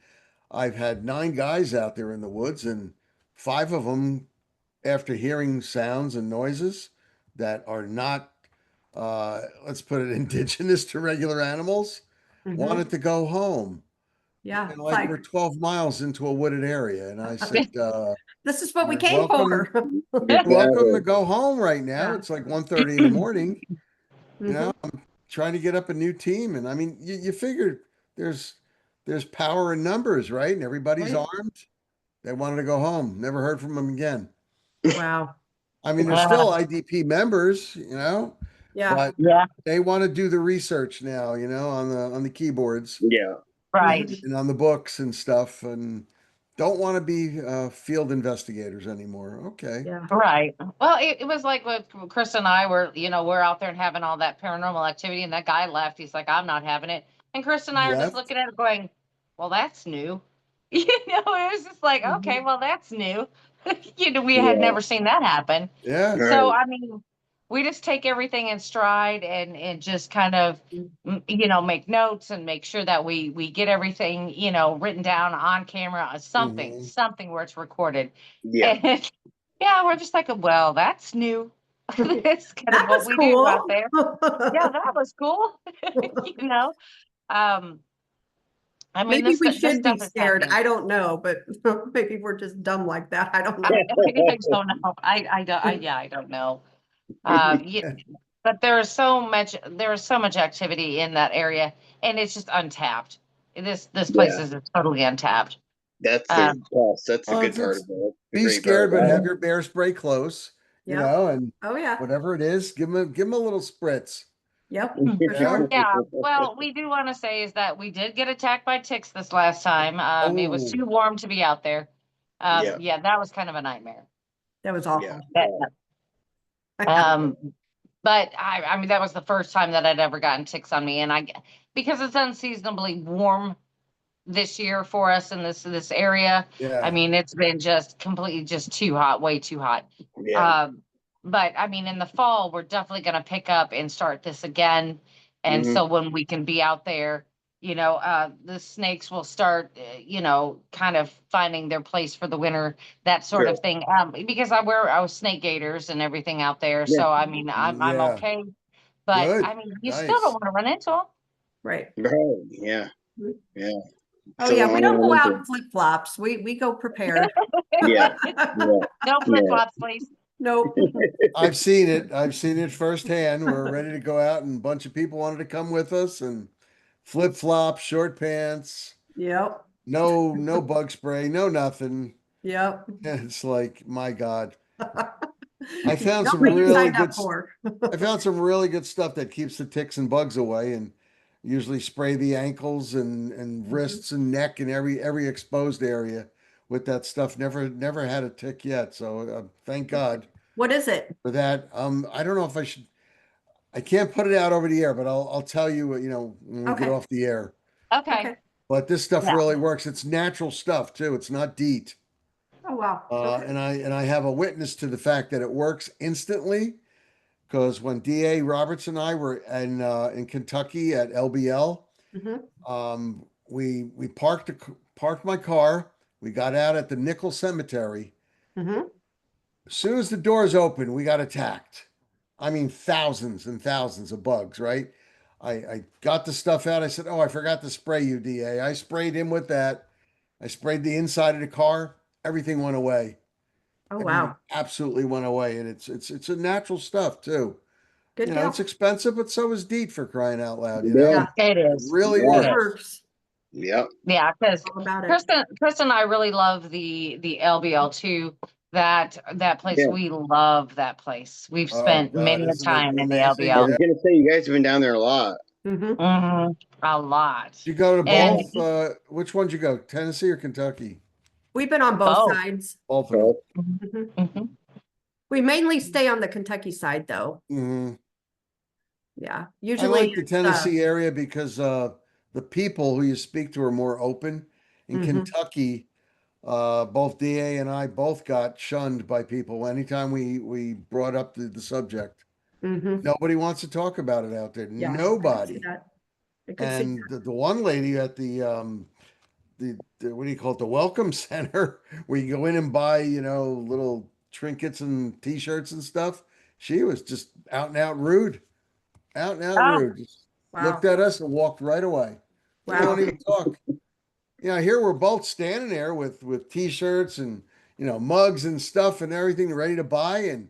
I've had 9 guys out there in the woods, and 5 of them, after hearing sounds and noises that are not, let's put it, indigenous to regular animals, Mhm. wanted to go home. Yeah. And It's like like, we're 12 miles into a wooded area, and I said, this is what we "You're came welcome. for. You're welcome to Exactly. go home right now. Yeah. It's like 1:30 in the morning. You know, Mhm. I'm trying to get up a new team, and I mean, you figure there's there's power in numbers, right? And everybody's Right. armed. They wanted to go home. Never heard from them again. Wow. I mean, they're Uh, still IDP members, Yeah. but yeah. they want to do the research now, on the keyboards Yeah. Right. Mhm. and on the books and stuff, and don't want to be field investigators anymore. Okay. Yeah. Right. Well, it was like with Chris and I were, we're out there and having all that paranormal activity, and that guy left. He's like, I'm not having it. And Chris and He I are just left. looking at it going, well, that's new. It was just like, okay, Mhm. well, that's new. We had Yeah. never seen that happen. Yeah. So, Right. I mean, we just take everything in stride and just kind of, make notes and make sure that we get everything, written down on camera, something, Hmm. something where it's recorded. Yeah. And yeah, we're just like, well, that's new. That's kind of That what was we do out cool. there. Yeah, that was cool. you know, um, I mean, Maybe this we this should be stuff is scared. happening. I don't know, but maybe we're just dumb like that. I don't I, know. I don't know. I don't know. Yeah, but there is so much activity in that area, and it's just untapped. This place Yeah. is totally untapped. That's the Um, plus. That's the Well, good part of it. That's the be great part scared, but about have it. your bear spray close, Yep. and Oh yeah. whatever it is, give 'em a little spritz, Yep. For you know? sure. yeah, well, we do want to say is that we did get attacked by ticks this last time. It was Oh, too warm to be out there. Yeah. Yeah, that was kind of a nightmare. That was Yeah. awful. Um, but I mean, that was the first time that I'd ever gotten ticks on me, and because it's unseasonably warm this year for us in this area. I yeah. mean, it's been just completely just too hot, way too hot. Yeah. But I mean, in the fall, we're definitely going to pick up and start this again. And Hmm. so when we can be out there, the snakes will start, kind of finding their place for the winter, that sort Sure. of thing. Because I wear our snake gaiters and everything out there. Yeah. So I mean, I'm Yeah. okay. But I Good. mean, you still don't Nice. want to run into them. Right. Right. Yeah. Yeah. Oh Still yeah, don't we want to don't run go out into. in flip flops. We go prepared. Yeah. Yeah. No flip Yeah. flops, please. Nope. I've seen it. I've seen it firsthand. We're ready to go out, and a bunch of people wanted to come with us, and flip flops, short pants, Yep. no bug spray, no nothing. Yep. And it's like, my God. I found Not some what you really signed good up for. I found some really good stuff that keeps the ticks and bugs away, and usually spray the ankles and wrists and neck and every exposed area with that stuff. Never had a tick yet, so thank God What is it? for that. I don't know if I can't put it out over the air, but I'll tell you, when we get Okay. off the air. Okay. Okay. But this stuff Yeah. really works. It's natural stuff too. It's not DEET. Oh, wow. Okay. And I have a witness to the fact that it works instantly. Because when DA Roberts and I were in Kentucky at LBL, Mhm, we parked my car. We got out at the Nickel Cemetery. mhm. As soon as the doors opened, we got attacked. I mean, thousands and thousands of bugs, right? I got the stuff out. I said, "Oh, I forgot to spray you, DA." I sprayed him with that. I sprayed the inside of the car. Everything went away. Oh, Everything wow. absolutely went away, and it's a natural stuff too. Good You know, it's deal. expensive, but so is DEET for crying out loud. You Yeah. know, Yeah. It it is. really It It Yeah. is. works. works. Yep. Yeah, because All about it. Krista and I really love the LBL too. That place, Yeah. we love that place. We've Oh spent God, many a isn't it time in the amazing? I LBL. was Yeah. gonna say you guys have been down there a lot. Mhm. A lot. Did you go to And both? Which one'd you go? Tennessee or Kentucky? We've been on both both. sides. Both of them. So, Mhm. Mhm. We mainly stay on the Kentucky side, though. Hmm. Yeah. I Usually like the it's, Tennessee area because the people who you speak to are more open. In mhm, Kentucky, both DA and I both got shunned by people anytime we brought up the subject. mhm. Nobody wants to talk about it out there. Yeah, I could see Nobody. that. I could see And the one lady at the what do you call it, the welcome center, where you go in and buy, little trinkets and t-shirts and stuff. She was just out and out rude. Out and out Oh, rude. Just looked Wow. at us and walked right away. Didn't want Wow. to even talk. Here we're both standing there with t-shirts and mugs and stuff and everything ready to buy, and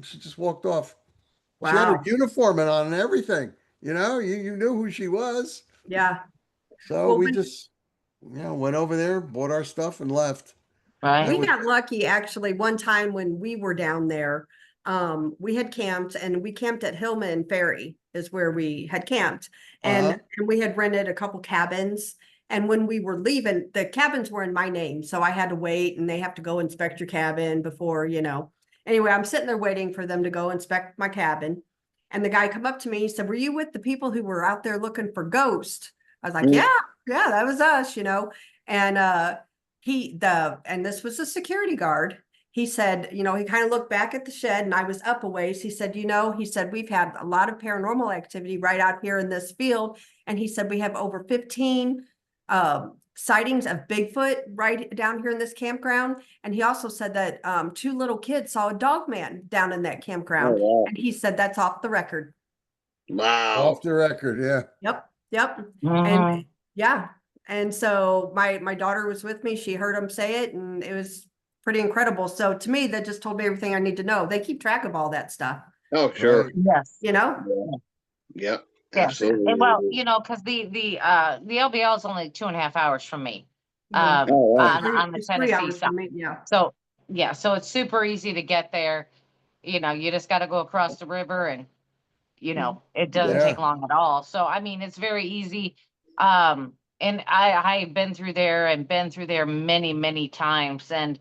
she just walked off. She had her Wow. uniform on and everything. You knew who she was. Yeah. So Well, we when just went over there, bought our stuff, and left. right. That we was got lucky actually one time when we were down there, we had camped and we camped at Hillman Ferry is where we had camped. uh-huh. And we had rented a couple cabins. And when we were leaving, the cabins were in my name. So I had to wait and they have to go inspect your cabin before. Anyway, I'm sitting there waiting for them to go inspect my cabin. And the guy come up to me, he said, "Were you with the people who were out there looking for ghosts?" I was like, Mm. yeah, that was us. And and this was a security guard. He said, he kind of looked back at the shed and I was up a ways. He said, he said, "We've had a lot of paranormal activity right out here in this field." And he said, "We have over 15 sightings of Bigfoot right down here in this campground." And he also said that two little kids saw a dog man down in that Oh campground. wow. And he said, "That's off the record." Wow. Off the record, yeah. Yep. And Mhm. yeah. And so my daughter was with me. She heard him say it and it was pretty incredible. So to me, that just told me everything I need to know. They keep track of all that stuff, Oh sure. Right. Yes. you know? Yeah. Yep. Yes. Absolutely. And well, because the LBL is only 2.5 hours from me, Yeah. Oh wow. on the It's 3 hours Tennessee side. for me. Yeah. So yeah, so it's super easy to get there. You just got to go across the river and it doesn't Yeah. take long at all. So I mean, it's very easy. And I've been through there and been through there many, many times and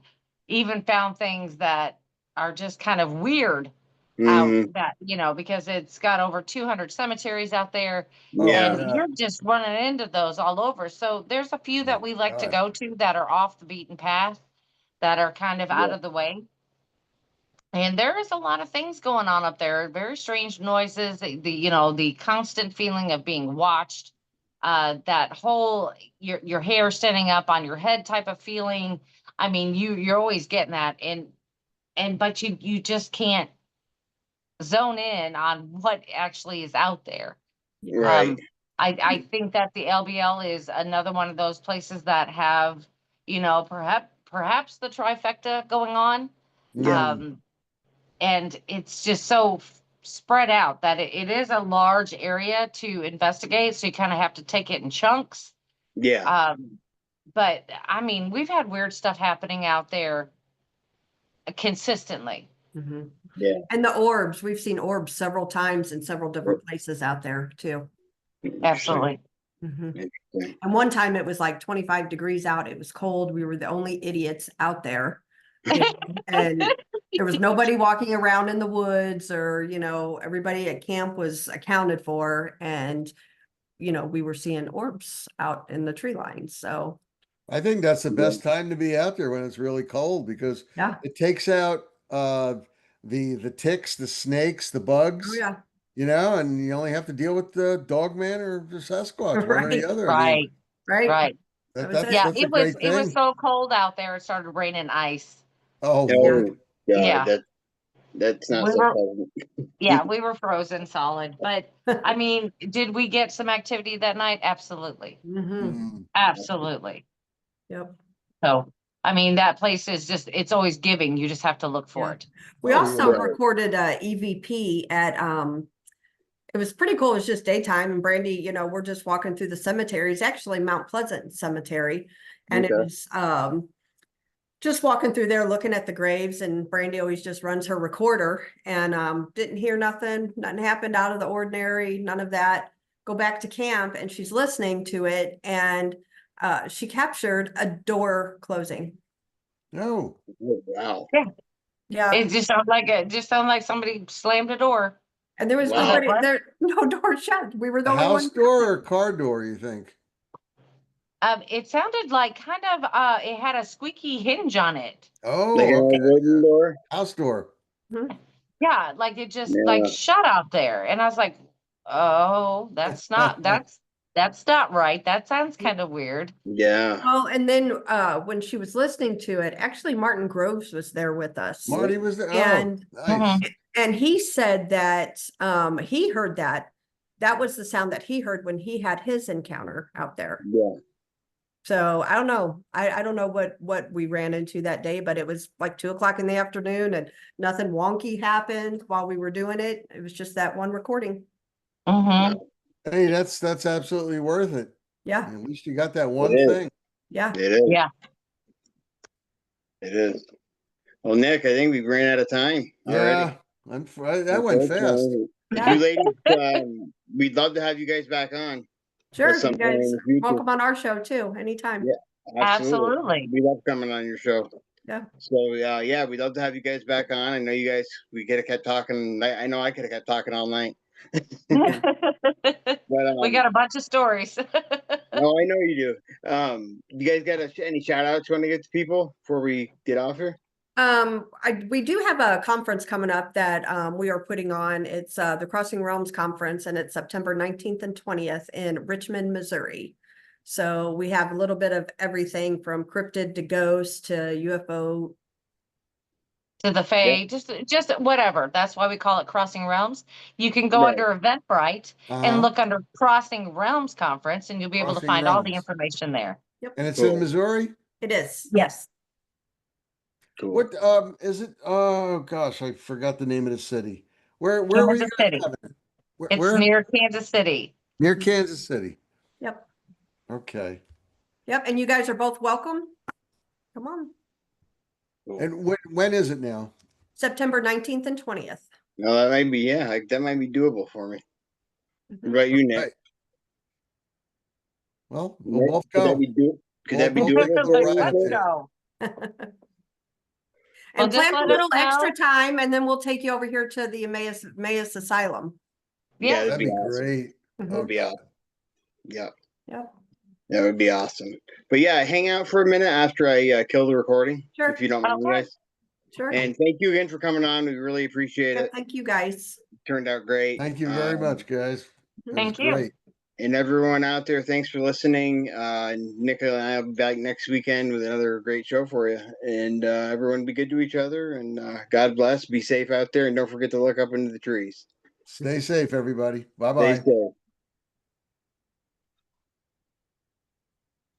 even found things that are just kind of weird out Hmm. that, because it's got over 200 cemeteries out there Oh Yeah. and yeah. you're just running into those all over. So there's a few Oh that my we like to God. go to that are off the beaten path, that are kind of out Yeah. of the way. And there is a lot of things going on up there, very strange noises, the constant feeling of being watched, that whole your hair standing up on your head type of feeling. I mean, you're always getting that and but you just can't zone in on what actually is out there. Right. Um, I think that the LBL is another one of those places that have, perhaps the trifecta going on. Yeah. Mm. Um, and it's just so spread out that it is a large area to investigate. So you kind of have to take it in chunks. Yeah. But I mean, we've had weird stuff happening out there consistently. Mhm. Yeah. And the orbs, we've seen orbs several times in several different places out there too. Interesting. Absolutely. Mhm. Interesting. And one time it was like 25 degrees out. It was cold. We were the only idiots out there. And there was nobody walking around in the woods or, everybody at camp was accounted for. And, we were seeing orbs out in the tree lines. So I think that's the best time to be out there when it's really cold because Yeah. it takes out the ticks, the snakes, the Oh, bugs, yeah. you know, and you only have to deal with the dog man or the Sasquatch, one or the Right. other. I mean, Right. Right. Right. That was it. Yeah, that's a great it was thing. so cold out there. It started raining ice. Oh Yeah. Lord. Oh God, Yeah. that's not We so were pleasant. yeah, we were frozen solid. But I mean, did we get some activity that night? Absolutely. Hmm. Mm. Absolutely. Yep. So I mean, that place is just it's always giving. You just have to look for Yeah. it. We Oh, yeah. also Right. recorded EVP at it was pretty cool. It was just daytime, and Brandi, we're just walking through the cemetery. It's actually Mount Pleasant Cemetery, and it Okay. was just walking through there looking at the graves, and Brandi always just runs her recorder, and didn't hear nothing happened out of the ordinary, none of that. Go back to camp, and she's listening to it, and she captured a door closing. No. Oh, wow. Yeah. It just sounded like somebody slammed a door. And there was Wow. nobody What? there, no door shut. We were the A only house one. door or a car door, you think? It sounded like kind of it had a squeaky hinge on it. Like Oh, an okay. old wooden door. House door. Mhm. Yeah, like it just like Yeah. shut out there. And I was like, oh, that's not right. That sounds kind of weird. Yeah. Oh, and then when she was listening to it, actually Martin Groves was there with us. Marty was there. Oh, And nice. and he said that he heard that. That was the sound that he heard when he had his encounter out there. Yeah. So I don't know. I don't know what we ran into that day, but it was like 2 o'clock in the afternoon and nothing wonky happened while we were doing it. It was just that one recording. Mm-hmm. Hey, that's absolutely worth it. Yeah. At least you got that one is. thing. Yeah. It is. Yeah. It is. Well, Nick, I think we ran out of time already. Yeah, that went fast. Yeah. You ladies, we'd love to have you guys back on Sure. at You some point guys in the future. welcome on our show too, anytime. Yeah, Absolutely. We love coming on your show. Yeah. So yeah, we'd love to have you guys back on. I know you guys. We could have kept talking. I know I could have kept talking all night. But We got a bunch of stories. no, I know you do. You guys got any shout outs you want to get to people before we get off here? We do have a conference coming up that we are putting on. It's the Crossing Realms Conference, and it's September 19th and 20th in Richmond, Missouri. So we have a little bit of everything from cryptid to ghost to UFO. To the Fae, just whatever. That's why we call it Crossing Realms. You can go Right. under Eventbrite and look under Crossing Realms Conference, and you'll be able to Crossing find all the Realms. information there. And it's Cool. in Missouri? It is. Yes. Cool. What is it? Oh gosh, I forgot the name of the city. Where were you Kansas guys City. having it? It's Where? near Kansas City. Near Kansas City. Yep. Okay. Yep. And you guys are both welcome. Come on. Cool. And when is it now? September 19th and 20th. No, that might be that might be doable for me. Mhm. What about you, Nick? Right. Well, Nick, we'll both could go. that be Could that be We'll doable? both ride Let's there. go. And just plan a let us little know. extra time, and then we'll take you over here to the Emmaus Asylum. Yeah. that'd That'd be be awesome. great. That would be awesome. Yeah, Yep. that would be awesome. But yeah, hang out for a minute after I kill the recording, Sure. if you don't mind, Okay. guys. Sure. And thank you again for coming on. We really appreciate Yeah, it. thank you guys. Turned out great. Thank you very much, guys. It Thank was you. great. And everyone out there, thanks for listening. Nick and I will be back next weekend with another great show for you. And everyone be good to each other. And God bless. Be safe out there. And don't forget to look up into the trees. Stay safe, everybody. Stay Bye-bye. safe.